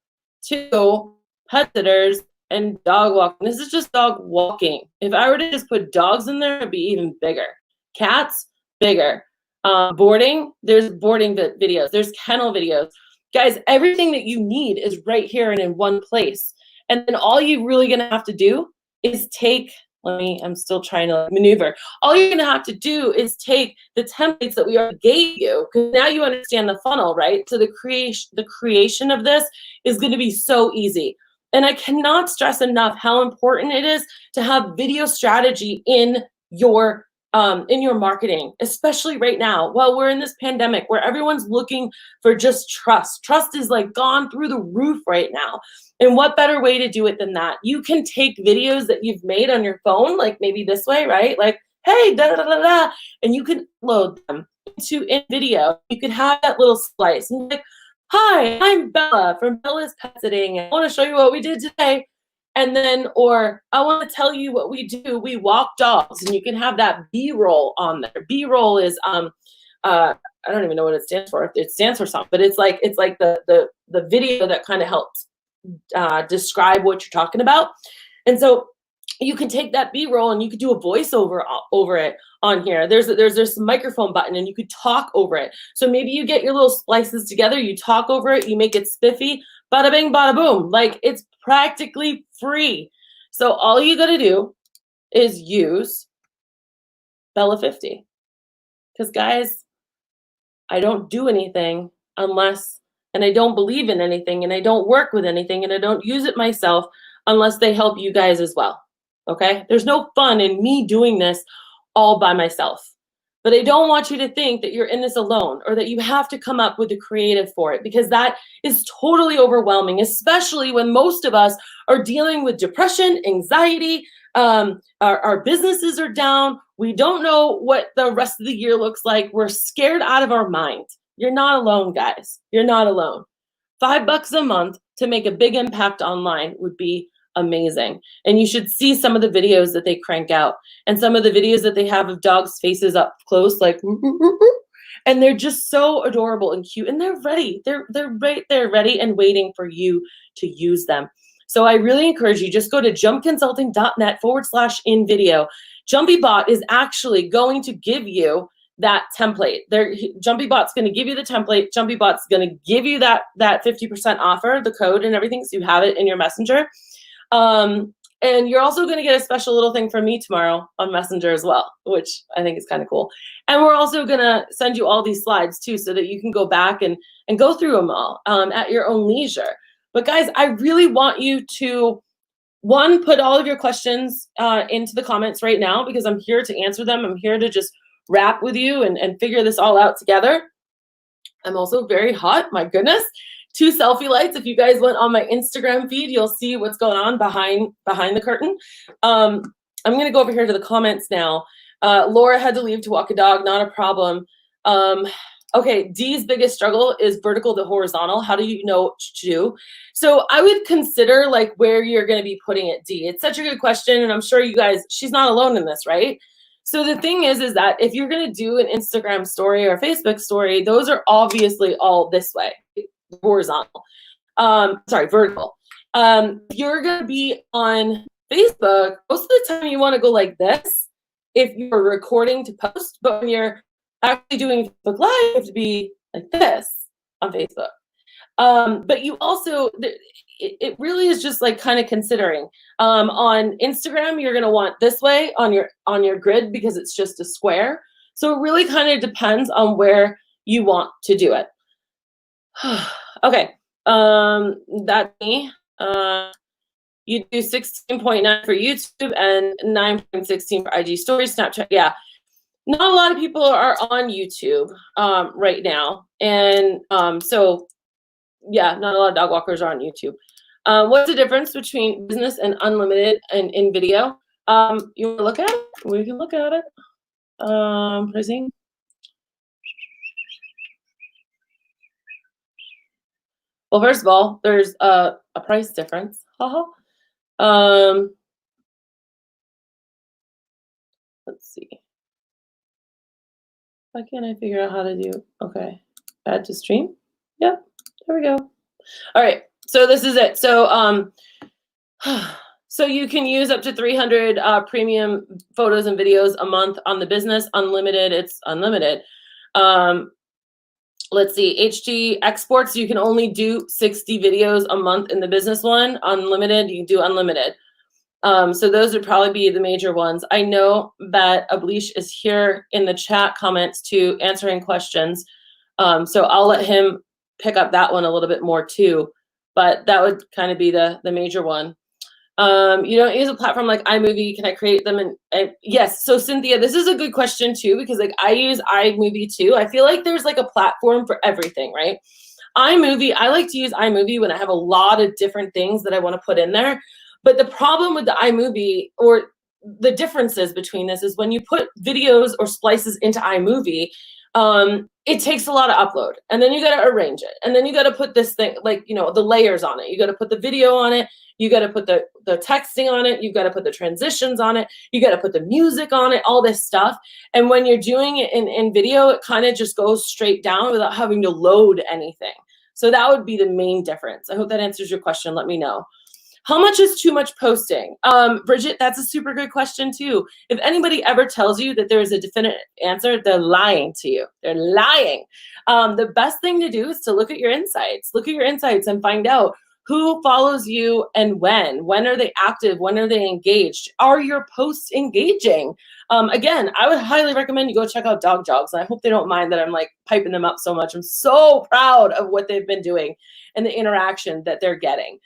to pet sitters and dog walking. This is just dog walking. If I were to just put dogs in there, it'd be even bigger. Cats, bigger. Boarding, there's boarding videos. There's kennel videos. Guys, everything that you need is right here and in one place. And then all you're really going to have to do is take, I'm still trying to maneuver. All you're going to have to do is take the templates that we already gave you, because now you understand the funnel, right? So the creation of this is going to be so easy. And I cannot stress enough how important it is to have video strategy in your marketing, especially right now, while we're in this pandemic where everyone's looking for just trust. Trust is like gone through the roof right now. And what better way to do it than that? You can take videos that you've made on your phone, like maybe this way, right? Like, hey, da da da da, and you can load them in video. You could have that little slice and be like, hi, I'm Bella from Bella's Pet Sitting. I want to show you what we did today. And then, or I want to tell you what we do. We walk dogs, and you can have that B-roll on there. B-roll is I don't even know what it stands for. It stands for something, but it's like the video that kind of helps describe what you're talking about. And so you can take that B-roll and you could do a voiceover over it on here. There's this microphone button and you could talk over it. So maybe you get your little slices together, you talk over it, you make it spiffy, bada bing, bada boom. Like, it's practically free. So all you got to do is use Bella 50. Because guys, I don't do anything unless, and I don't believe in anything, and I don't work with anything, and I don't use it myself unless they help you guys as well. Okay? There's no fun in me doing this all by myself. But I don't want you to think that you're in this alone, or that you have to come up with the creative for it, because that is totally overwhelming, especially when most of us are dealing with depression, anxiety, our businesses are down. We don't know what the rest of the year looks like. We're scared out of our mind. You're not alone, guys. You're not alone. $5 a month to make a big impact online would be amazing. And you should see some of the videos that they crank out, and some of the videos that they have of dogs' faces up close, like, and they're just so adorable and cute, and they're ready. They're right there, ready and waiting for you to use them. So I really encourage you, just go to jumpconsulting.net/in-video. JumpyBot is actually going to give you that template. JumpyBot's going to give you the template. JumpyBot's going to give you that 50% offer, the code and everything, so you have it in your messenger. And you're also going to get a special little thing from me tomorrow on Messenger as well, which I think is kind of cool. And we're also going to send you all these slides too, so that you can go back and go through them all at your own leisure. But guys, I really want you to, one, put all of your questions into the comments right now, because I'm here to answer them. I'm here to just rap with you and figure this all out together. I'm also very hot, my goodness. 2 selfie lights. If you guys went on my Instagram feed, you'll see what's going on behind the curtain. I'm going to go over here to the comments now. Laura had to leave to walk a dog. Not a problem. Okay, Dee's biggest struggle is vertical to horizontal. How do you know what to do? So I would consider like where you're going to be putting it, Dee. It's such a good question, and I'm sure you guys, she's not alone in this, right? So the thing is that if you're going to do an Instagram story or Facebook story, those are obviously all this way, horizontal. Sorry, vertical. You're going to be on Facebook, most of the time you want to go like this if you're recording to post, but when you're actually doing Facebook Live, you have to be like this on Facebook. But you also, it really is just like kind of considering. On Instagram, you're going to want this way on your grid, because it's just a square. So it really kind of depends on where you want to do it. Okay, that's me. You do 16.9 for YouTube and 9.16 for IG Stories, Snapchat. Yeah, not a lot of people are on YouTube right now, and so yeah, not a lot of dog walkers are on YouTube. What's the difference between business and unlimited and in video? You want to look at it? We can look at it. Pricing. Well, first of all, there's a price difference. Haha. Um, let's see. Why can't I figure out how to do? Okay, add to stream. Yep, there we go. All right, so this is it. So so you can use up to 300 premium photos and videos a month on the business. Unlimited, it's unlimited. Let's see, HD exports, you can only do 60 videos a month in the business one. Unlimited, you can do unlimited. So those would probably be the major ones. I know that Ablish is here in the chat comments to answering questions. So I'll let him pick up that one a little bit more too, but that would kind of be the major one. You don't use a platform like iMovie. Can I create them? And yes. So Cynthia, this is a good question too, because like I use iMovie too. I feel like there's like a platform for everything, right? iMovie, I like to use iMovie when I have a lot of different things that I want to put in there. But the problem with the iMovie, or the differences between this, is when you put videos or splices into iMovie, it takes a lot of upload, and then you got to arrange it, and then you got to put this thing, like, you know, the layers on it. You got to put the video on it, you got to put the texting on it, you got to put the transitions on it, you got to put the music on it, all this stuff. And when you're doing it in video, it kind of just goes straight down without having to load anything. So that would be the main difference. I hope that answers your question. Let me know. How much is too much posting? Bridget, that's a super good question too. If anybody ever tells you that there is a definitive answer, they're lying to you. They're lying. The best thing to do is to look at your insights. Look at your insights and find out who follows you and when. When are they active? When are they engaged? Are your posts engaging? Again, I would highly recommend you go check out Dog Jogs. And I hope they don't mind that I'm like piping them up so much. I'm so proud of what they've been doing and the interaction that they're getting.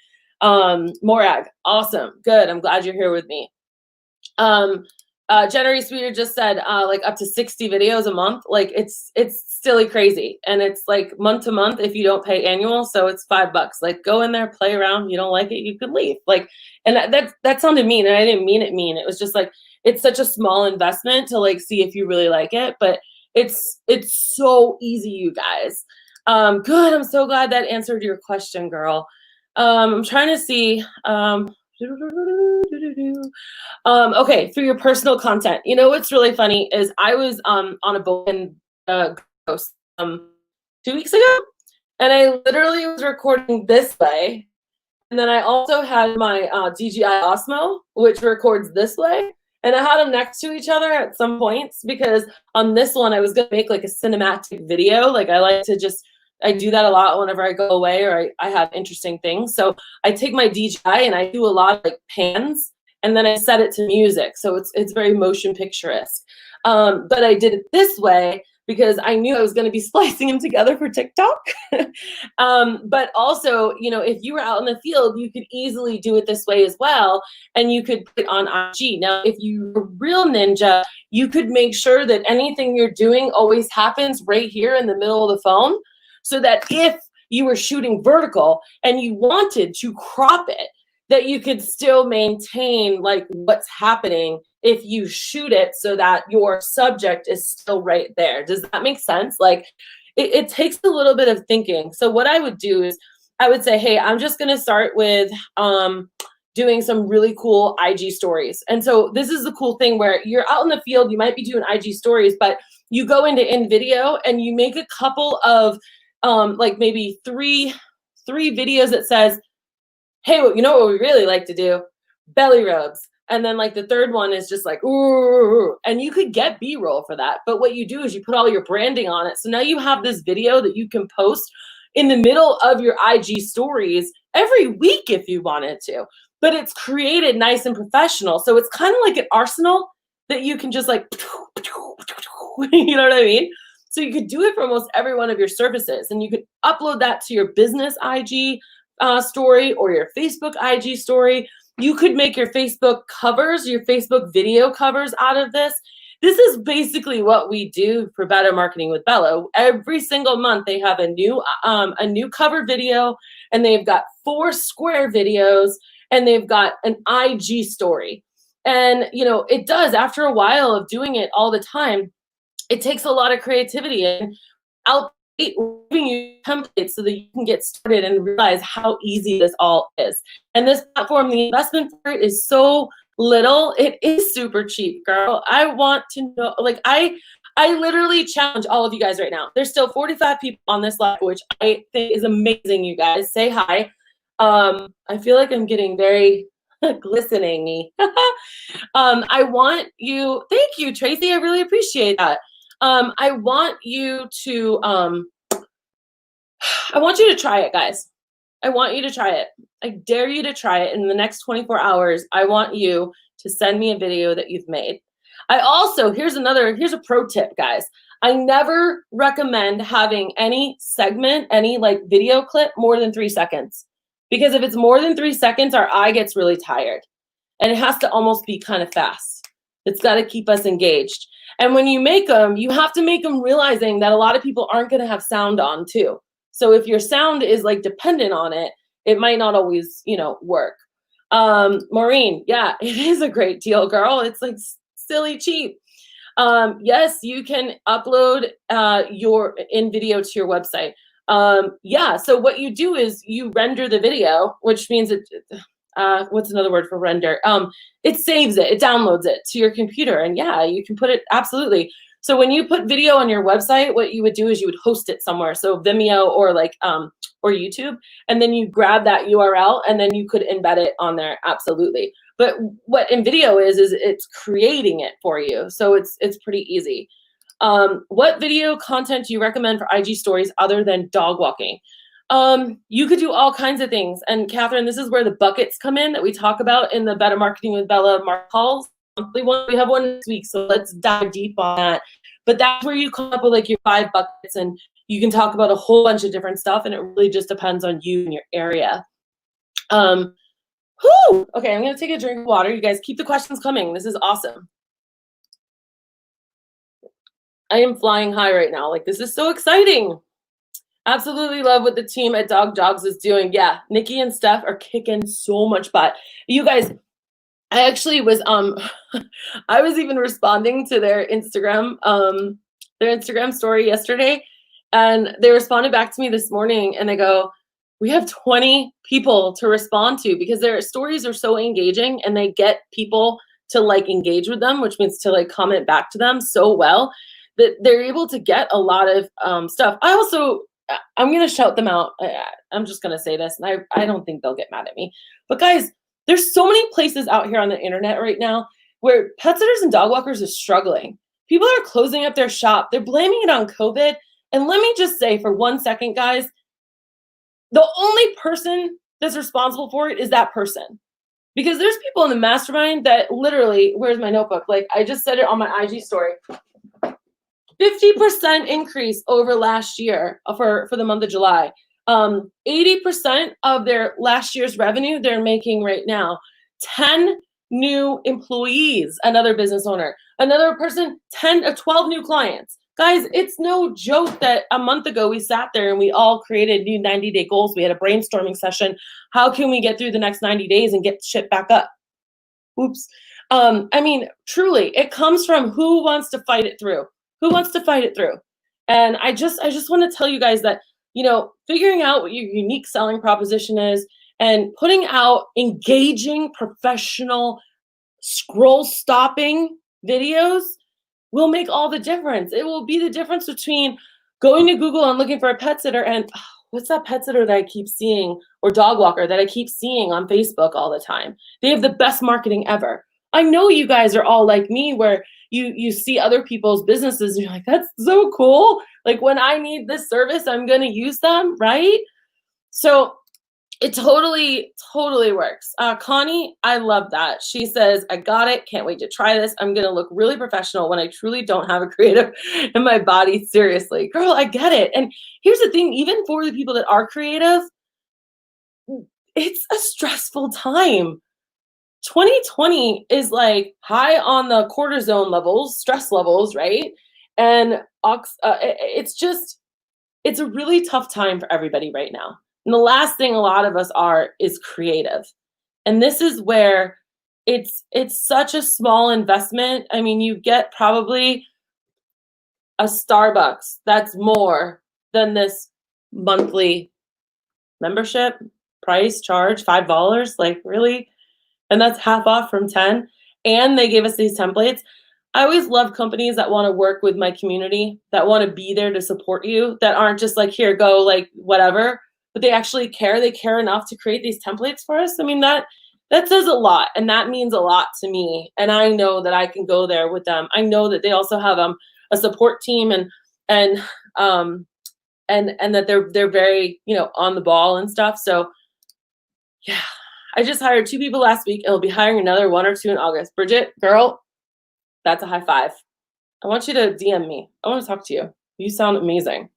Morag, awesome, good. I'm glad you're here with me. Jennery Sweeter just said like up to 60 videos a month. Like it's silly crazy, and it's like month to month if you don't pay annual. So it's $5. Like go in there, play around. You don't like it, you could leave. Like, and that sounded mean, and I didn't mean it mean. It was just like it's such a small investment to like see if you really like it, but it's so easy, you guys. Good. I'm so glad that answered your question, girl. I'm trying to see. Okay, for your personal content. You know what's really funny is I was on a boat in 2 weeks ago, and I literally was recording this way, and then I also had my DJI Osmo, which records this way, and I had them next to each other at some points because on this one I was gonna make like a cinematic video. Like I like to just. I do that a lot whenever I go away or I have interesting things. So I take my DJI and I do a lot of like pans, and then I set it to music. So it's very motion picturesque. But I did it this way because I knew I was going to be splicing them together for TikTok. But also, you know, if you were out in the field, you could easily do it this way as well. And you could put it on IG. Now, if you're a real ninja, you could make sure that anything you're doing always happens right here in the middle of the phone. So that if you were shooting vertical and you wanted to crop it, that you could still maintain like what's happening if you shoot it so that your subject is still right there. Does that make sense? Like it takes a little bit of thinking. So what I would do is I would say, hey, I'm just going to start with doing some really cool IG stories. And so this is the cool thing where you're out in the field, you might be doing IG stories, but you go into InVideo and you make a couple of like maybe three videos that says, hey, you know what we really like to do? Belly rubs. And then like the third one is just like, ooh, and you could get B-roll for that. But what you do is you put all your branding on it. So now you have this video that you can post in the middle of your IG stories every week if you wanted to. But it's created nice and professional. So it's kind of like an arsenal that you can just like, you know what I mean? So you could do it for almost every one of your services, and you could upload that to your business IG story or your Facebook IG story. You could make your Facebook covers, your Facebook video covers out of this. This is basically what we do for Better Marketing with Bella. Every single month they have a new cover video, and they've got 4 square videos, and they've got an IG story. And you know, it does, after a while of doing it all the time, it takes a lot of creativity, and out We're giving you templates so that you can get started and realize how easy this all is. And this platform, the investment for it is so little. It is super cheap, girl. I want to know, like, I literally challenge all of you guys right now. There's still 45 people on this live, which I think is amazing, you guys. Say hi. I feel like I'm getting very glistening-y. I want you, thank you, Tracy. I really appreciate that. I want you to try it, guys. I want you to try it. I dare you to try it in the next 24 hours. I want you to send me a video that you've made. I also, here's a pro tip, guys. I never recommend having any segment, any like video clip more than 3 seconds. Because if it's more than 3 seconds, our eye gets really tired. And it has to almost be kind of fast. It's got to keep us engaged. And when you make them, you have to make them realizing that a lot of people aren't going to have sound on too. So if your sound is like dependent on it, it might not always, work. Maureen, yeah, it is a great deal, girl. It's like silly cheap. Yes, you can upload your in video to your website. Yeah, so what you do is you render the video, which means it, what's another word for render? It saves it, it downloads it to your computer, and yeah, you can put it, absolutely. So when you put video on your website, what you would do is you would host it somewhere, so Vimeo or like or YouTube, and then you grab that URL and then you could embed it on there, absolutely. But what in video is it's creating it for you, so it's pretty easy. What video content do you recommend for IG stories other than dog walking? You could do all kinds of things. And Catherine, this is where the buckets come in that we talk about in the Better Marketing with Bella calls. We have one this week, so let's dive deep on that. But that's where you come up with like your 5 buckets, and you can talk about a whole bunch of different stuff, and it really just depends on you and your area. Okay, I'm gonna take a drink of water. You guys keep the questions coming. This is awesome. I am flying high right now. Like, this is so exciting. Absolutely love what the team at Dog Jogs is doing. Yeah, Nikki and Steph are kicking so much butt. You guys, I actually was I was even responding to their Instagram story yesterday, and they responded back to me this morning, and they go, we have 20 people to respond to, because their stories are so engaging and they get people to like engage with them, which means to like comment back to them so well that they're able to get a lot of stuff. I'm going to shout them out. I'm just going to say this, and I don't think they'll get mad at me. But guys, there's so many places out here on the internet right now where pet sitters and dog walkers are struggling. People are closing up their shop. They're blaming it on COVID. And let me just say for 1 second, guys, the only person that's responsible for it is that person. Because there's people in the mastermind that literally, where's my notebook? Like, I just said it on my IG story. 50% increase over last year for the month of July. 80% of their last year's revenue they're making right now. 10 new employees, another business owner, another person, 10 or 12 new clients. Guys, it's no joke that a month ago we sat there and we all created new 90-day goals. We had a brainstorming session. How can we get through the next 90 days and get shit back up? Oops. I mean, truly, it comes from who wants to fight it through. Who wants to fight it through? And I just want to tell you guys that, figuring out what your unique selling proposition is and putting out engaging, professional, scroll stopping videos will make all the difference. It will be the difference between going to Google and looking for a pet sitter and what's that pet sitter that I keep seeing, or dog walker that I keep seeing on Facebook all the time. They have the best marketing ever. I know you guys are all like me, where you see other people's businesses and you're like, that's so cool. Like, when I need this service, I'm going to use them, right? So it totally works. Connie, I love that. She says, I got it. Can't wait to try this. I'm going to look really professional when I truly don't have a creative in my body. Seriously, girl, I get it. And here's the thing, even for the people that are creative, it's a stressful time. 2020 is like high on the cortisone levels, stress levels, right? And it's a really tough time for everybody right now. And the last thing a lot of us is creative. And this is where it's such a small investment. I mean, you get probably a Starbucks that's more than this monthly membership price charge, $5. Like, really? And that's half off from 10. And they gave us these templates. I always love companies that want to work with my community, that want to be there to support you, that aren't just like, here, go, like, whatever, but they actually care. They care enough to create these templates for us. I mean, that says a lot, and that means a lot to me. And I know that I can go there with them. I know that they also have a support team and that they're very, on the ball and stuff. So yeah, I just hired 2 people last week, and I'll be hiring another 1 or 2 in August. Bridget, girl, that's a high five. I want you to DM me. I want to talk to you. You sound amazing.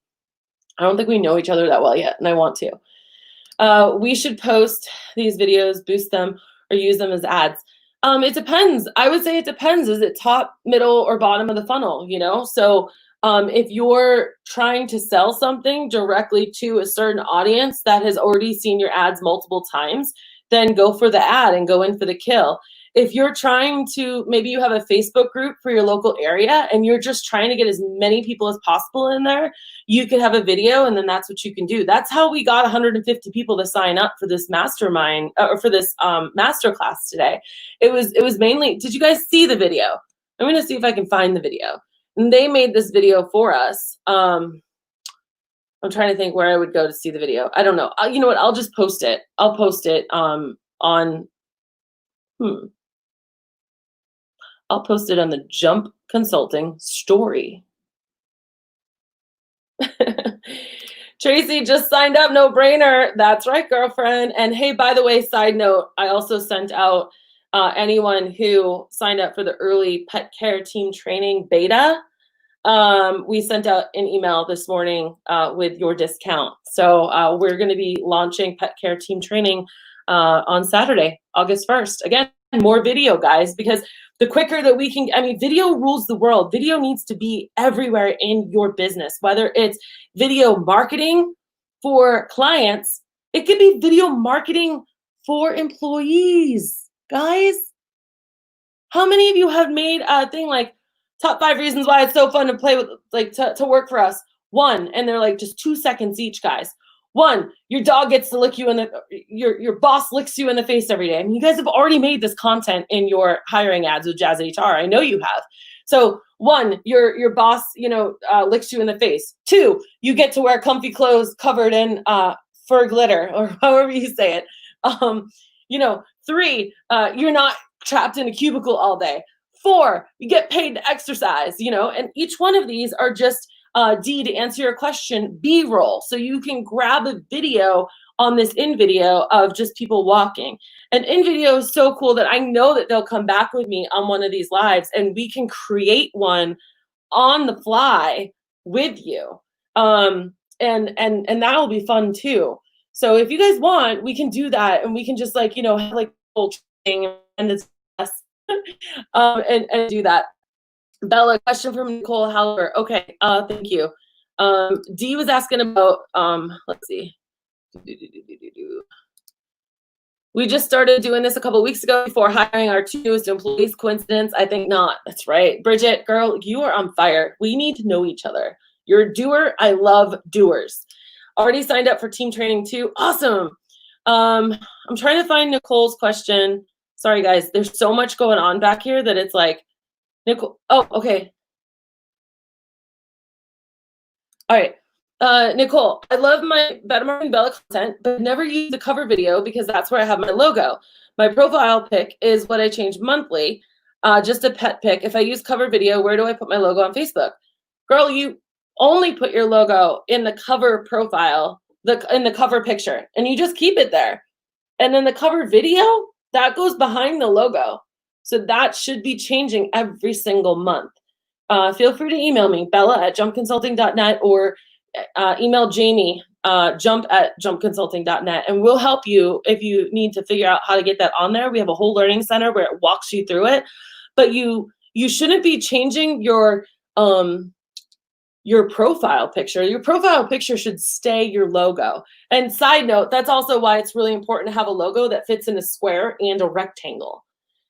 I don't think we know each other that well yet, and I want to. We should post these videos, boost them, or use them as ads. It depends. I would say it depends. Is it top, middle, or bottom of the funnel? So if you're trying to sell something directly to a certain audience that has already seen your ads multiple times, then go for the ad and go in for the kill. If you're trying to, maybe you have a Facebook group for your local area and you're just trying to get as many people as possible in there, you could have a video, and then that's what you can do. That's how we got 150 people to sign up for this mastermind or for this masterclass today. It was mainly, did you guys see the video? I'm going to see if I can find the video. And they made this video for us. I'm trying to think where I would go to see the video. I don't know. You know what? I'll just post it. I'll post it I'll post it on the Jump Consulting story. Tracy just signed up, no brainer. That's right, girlfriend. And hey, by the way, side note, I also sent out anyone who signed up for the early pet care team training beta. We sent out an email this morning with your discount. So we're going to be launching pet care team training on Saturday, August 1st. Again, more video, guys, because the quicker that we can, video rules the world. Video needs to be everywhere in your business, whether it's video marketing for clients, it could be video marketing for employees. Guys, how many of you have made a thing like top 5 reasons why it's so fun to play with, like to work for us? 1, and they're like just 2 seconds each, guys. 1, your dog gets to lick you in the, your boss licks you in the face every day. You guys have already made this content in your hiring ads with Jazz HR. I know you have. So 1, your boss, licks you in the face. 2, you get to wear comfy clothes covered in fur glitter, or however you say it. 3, you're not trapped in a cubicle all day. 4, you get paid to exercise, and each one of these are just D, to answer your question, B-roll. So you can grab a video on this in-video of just people walking. And in-video is so cool that I know that they'll come back with me on one of these lives and we can create one on the fly with you. And that'll be fun too. So if you guys want, we can do that, and we can just have like whole thing and it's and do that. Bella, question from Nicole Halber. Okay, thank you. Dee was asking about, let's see. We just started doing this a couple weeks ago before hiring our 2 newest employees. Coincidence? I think not. That's right. Bridget, girl, you are on fire. We need to know each other. You're a doer. I love doers. Already signed up for team training too. Awesome. I'm trying to find Nicole's question. Sorry, guys. There's so much going on back here that it's like, Nicole, oh, okay. All right. Nicole, I love my Better Marketing Bella content, but never use the cover video because that's where I have my logo. My profile pic is what I change monthly, just a pet pic. If I use cover video, where do I put my logo on Facebook? Girl, you only put your logo in the cover profile, in the cover picture, and you just keep it there. And then the cover video, that goes behind the logo. So that should be changing every single month. Feel free to email me, bella@jumpconsulting.net, or email Jamie, jump@jumpconsulting.net, and we'll help you if you need to figure out how to get that on there. We have a whole learning center where it walks you through it. But you shouldn't be changing your profile picture. Your profile picture should stay your logo. And side note, that's also why it's really important to have a logo that fits in a square and a rectangle.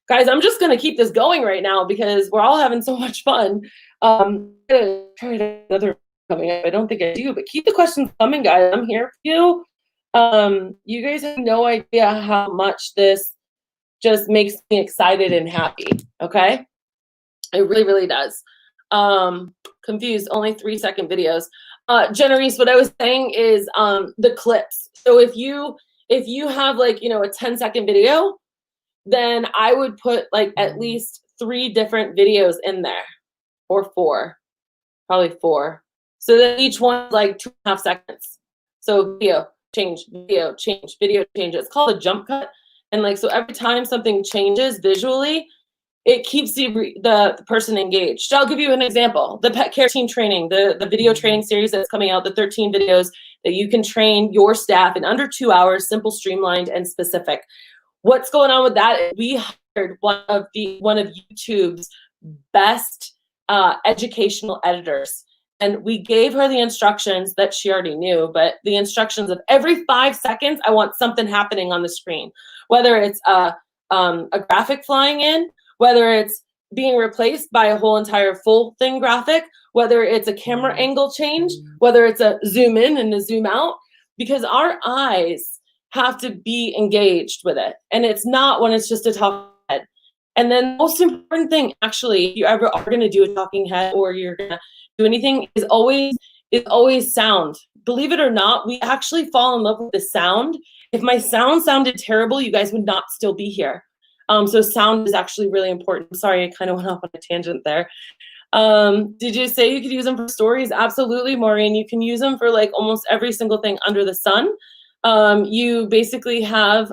Guys, I'm just going to keep this going right now because we're all having so much fun. I'm going to try another coming up. I don't think I do, but keep the questions coming, guys. I'm here for you. You guys have no idea how much this just makes me excited and happy, okay? It really, really does. Confused, only 3-second videos. Jenerice, what I was saying is the clips. So if you have like, you know, a 10-second video, then I would put like at least 3 different videos in there, or 4, probably 4. So that each one's like 2.5 seconds. So video change, video change, video change. It's called a jump cut. And like, so every time something changes visually, it keeps the person engaged. So I'll give you an example. The pet care team training, the video training series that's coming out, the 13 videos that you can train your staff in under 2 hours, simple, streamlined, and specific. What's going on with that is we hired one of YouTube's best educational editors. And we gave her the instructions that she already knew, but the instructions of every 5 seconds, I want something happening on the screen, whether it's a graphic flying in, whether it's being replaced by a whole entire full thing graphic, whether it's a camera angle change, whether it's a zoom in and a zoom out, because our eyes have to be engaged with it. And it's not when it's just a talking head. And then the most important thing, actually, if you ever are going to do a talking head or you're going to do anything, is always sound. Believe it or not, we actually fall in love with the sound. If my sound sounded terrible, you guys would not still be here. So sound is actually really important. Sorry, I kind of went off on a tangent there. Did you say you could use them for stories? Absolutely, Maureen. You can use them for like almost every single thing under the sun. You basically have,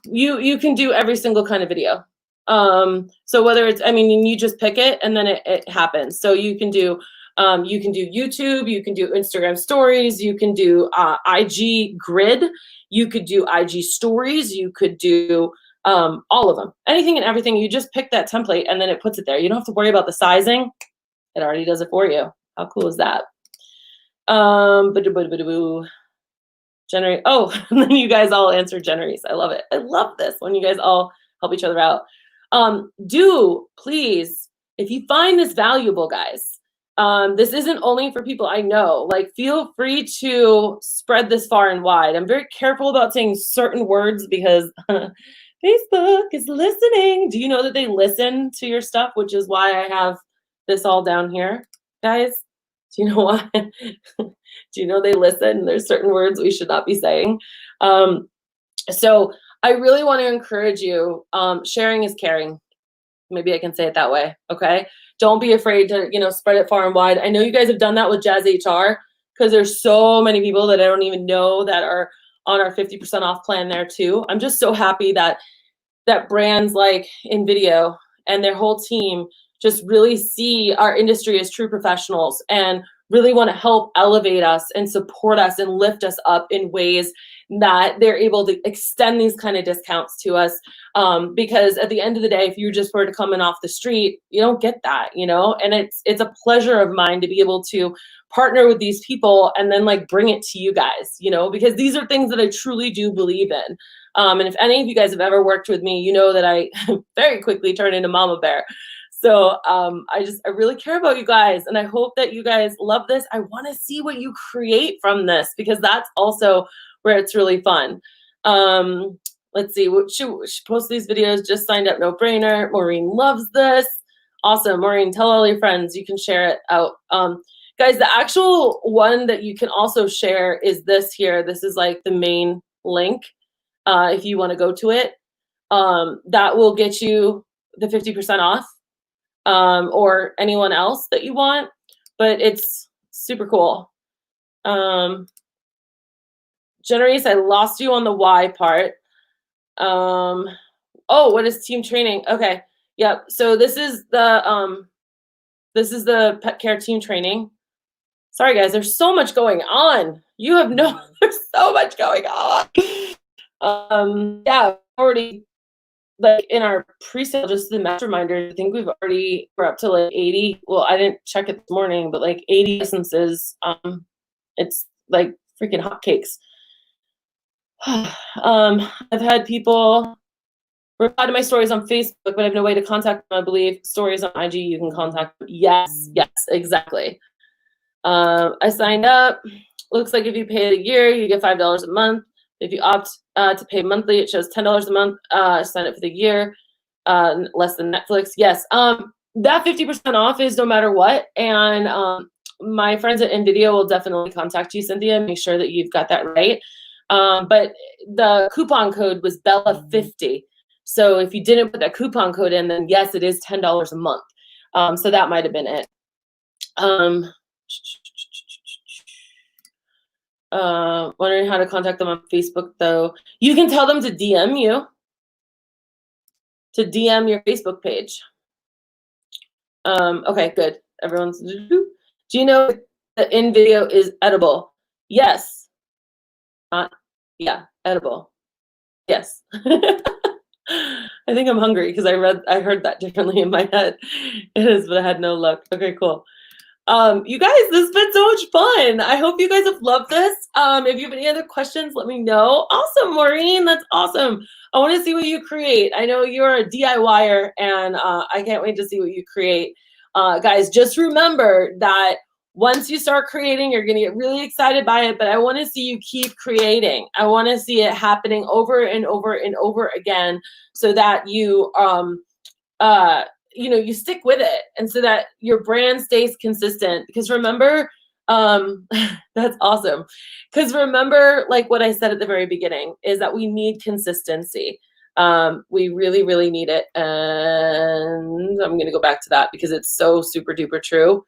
you can do every single kind of video. So whether it's, I mean, you just pick it and then it happens. So you can do YouTube, you can do Instagram stories, you can do IG grid, you could do IG stories, you could do all of them, anything and everything. You just pick that template and then it puts it there. You don't have to worry about the sizing. It already does it for you. How cool is that? Generate. Oh, and then you guys all answer Jenerice. I love it. I love this when you guys all help each other out. Do please, if you find this valuable, guys, this isn't only for people I know, like feel free to spread this far and wide. I'm very careful about saying certain words because Facebook is listening. Do you know that they listen to your stuff, which is why I have this all down here, guys? Do you know why? Do you know they listen? There's certain words we should not be saying. So I really want to encourage you. Sharing is caring. Maybe I can say it that way. Okay. Don't be afraid to, spread it far and wide. I know you guys have done that with Jazz HR because there's so many people that I don't even know that are on our 50% off plan there too. I'm just so happy that brands like InVideo and their whole team just really see our industry as true professionals and really want to help elevate us and support us and lift us up in ways that they're able to extend these kind of discounts to us. Because at the end of the day, if you just were to come in off the street, you don't get that, and it's a pleasure of mine to be able to partner with these people and then like bring it to you guys, because these are things that I truly do believe in. And if any of you guys have ever worked with me, you know that I very quickly turn into Mama Bear. So I really care about you guys, and I hope that you guys love this. I want to see what you create from this because that's also where it's really fun. Let's see, should post these videos, just signed up, no brainer. Maureen loves this. Awesome, Maureen, tell all your friends, you can share it out. Guys, the actual one that you can also share is this here. This is like the main link. If you want to go to it, that will get you the 50% off. Or anyone else that you want, but it's super cool. Jenerice, I lost you on the why part. Oh, what is team training? Okay, yep. So this is the pet care team training. Sorry guys, there's so much going on. You have there's so much going on. Yeah, already. Like in our pre-sale, just the masterminders, I think we're up to like 80. Well, I didn't check it this morning, but like 80 licenses. It's like freaking hotcakes. I've had people reply to my stories on Facebook, but I have no way to contact them. I believe stories on IG, you can contact them. Yes, exactly. I signed up. Looks like if you pay it a year, you get $5 a month. If you opt to pay monthly, it shows $10 a month. Sign up for the year, less than Netflix. Yes, that 50% off is no matter what. And my friends at NVIDIA will definitely contact you, Cynthia, and make sure that you've got that right. But the coupon code was Bella50. So if you didn't put that coupon code in, then yes, it is $10 a month. So that might have been it. Wondering how to contact them on Facebook, though. You can tell them to DM you, to DM your Facebook page. Okay, good. Everyone's. Do you know that in video is edible? Yes. Yeah, edible. Yes. I think I'm hungry because I heard that differently in my head. It is, but I had no luck. Okay, cool. You guys, this has been so much fun. I hope you guys have loved this. If you have any other questions, let me know. Awesome, Maureen, that's awesome. I want to see what you create. I know you're a DIYer, and I can't wait to see what you create. Guys, just remember that once you start creating, you're going to get really excited by it, but I want to see you keep creating. I want to see it happening over and over and over again so that you, you stick with it, and so that your brand stays consistent. Because remember, that's awesome. Because remember, like what I said at the very beginning, is that we need consistency. We really, really need it. And I'm going to go back to that because it's so super duper true.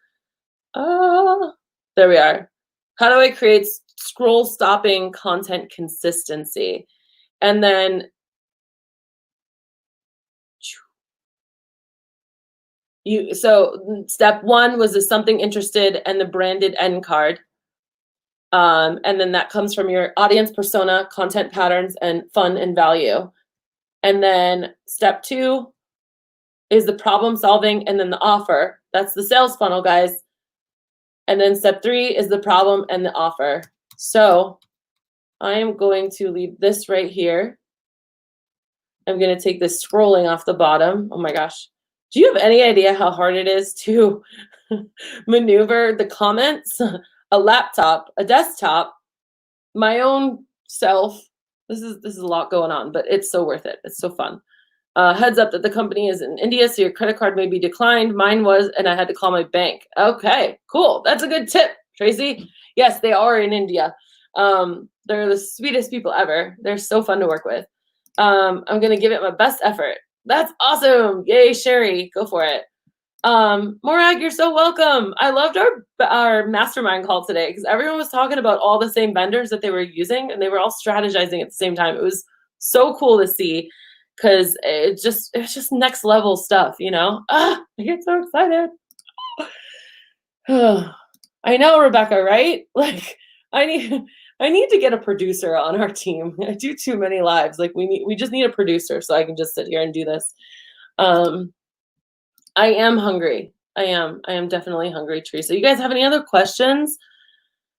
There we are. How do I create scroll stopping content consistency? And then so step one was the something interested and the branded end card. And then that comes from your audience persona, content patterns, and fun and value. And then step two is the problem solving and then the offer. That's the sales funnel, guys. And then step three is the problem and the offer. So I am going to leave this right here. I'm going to take this scrolling off the bottom. Oh my gosh. Do you have any idea how hard it is to maneuver the comments, a laptop, a desktop, my own self? This is a lot going on, but it's so worth it. It's so fun. Heads up that the company is in India, so your credit card may be declined. Mine was, and I had to call my bank. Okay, cool. That's a good tip, Tracy. Yes, they are in India. They're the sweetest people ever. They're so fun to work with. I'm going to give it my best effort. That's awesome. Yay, Sherry. Go for it. Morag, you're so welcome. I loved our mastermind call today because everyone was talking about all the same vendors that they were using, and they were all strategizing at the same time. It was so cool to see because it's just next level stuff, I get so excited. I know, Rebecca, right? Like I need to get a producer on our team. I do too many lives. Like we just need a producer so I can just sit here and do this. I am hungry. I am definitely hungry, Teresa. You guys have any other questions?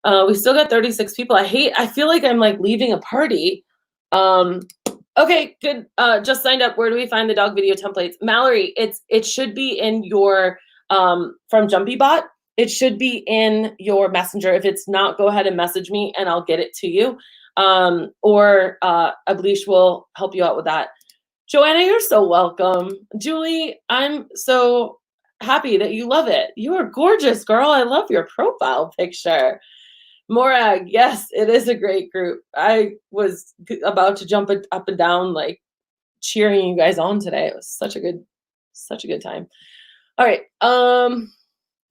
We still got 36 people. I feel like I'm like leaving a party. Okay, good. Just signed up. Where do we find the dog video templates? Mallory, it should be in your from JumpyBot. It should be in your messenger. If it's not, go ahead and message me and I'll get it to you. Or Ableesh will help you out with that. Joanna, you're so welcome. Julie, I'm so happy that you love it. You are gorgeous, girl. I love your profile picture. Morag, yes, it is a great group. I was about to jump up and down, like cheering you guys on today. It was such a good time. All right.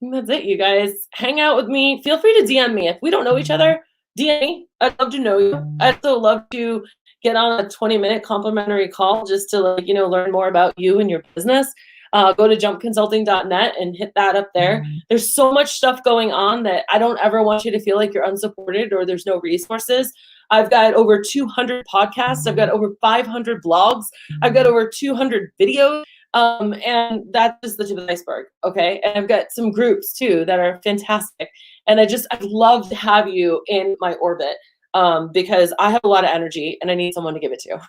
That's it, you guys. Hang out with me. Feel free to DM me. If we don't know each other, DM me. I'd love to know you. I'd also love to get on a 20-minute complimentary call just to learn more about you and your business. Go to jumpconsulting.net and hit that up there. There's so much stuff going on that I don't ever want you to feel like you're unsupported or there's no resources. I've got over 200 podcasts. I've got over 500 blogs. I've got over 200 videos. And that's just the tip of the iceberg, okay? And I've got some groups too that are fantastic. And I'd love to have you in my orbit because I have a lot of energy and I need someone to give it to.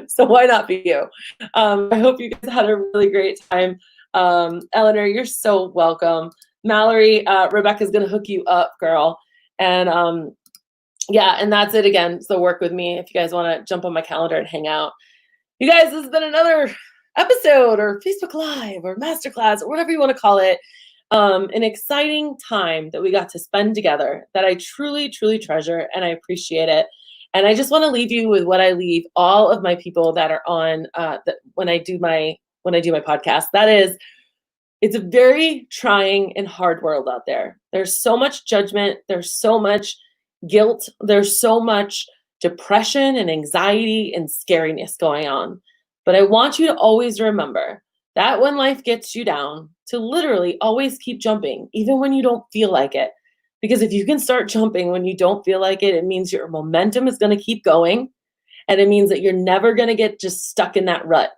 So why not be you? I hope you guys had a really great time. Eleanor, you're so welcome. Mallory, Rebecca's going to hook you up, girl. And yeah, and that's it again. So work with me if you guys want to jump on my calendar and hang out. You guys, this has been another episode or Facebook Live or Masterclass or whatever you want to call it. An exciting time that we got to spend together that I truly, truly treasure, and I appreciate it. And I just want to leave you with what I leave all of my people that are on when I do my podcast. That is, it's a very trying and hard world out there. There's so much judgment. There's so much guilt. There's so much depression and anxiety and scariness going on. But I want you to always remember that when life gets you down, to literally always keep jumping, even when you don't feel like it. Because if you can start jumping when you don't feel like it, it means your momentum is going to keep going. And it means that you're never going to get just stuck in that rut.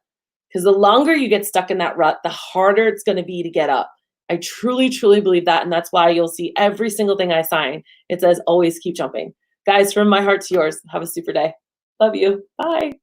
Because the longer you get stuck in that rut, the harder it's going to be to get up. I truly, truly believe that. And that's why you'll see every single thing I sign, it says always keep jumping. Guys, from my heart to yours, have a super day. Love you. Bye.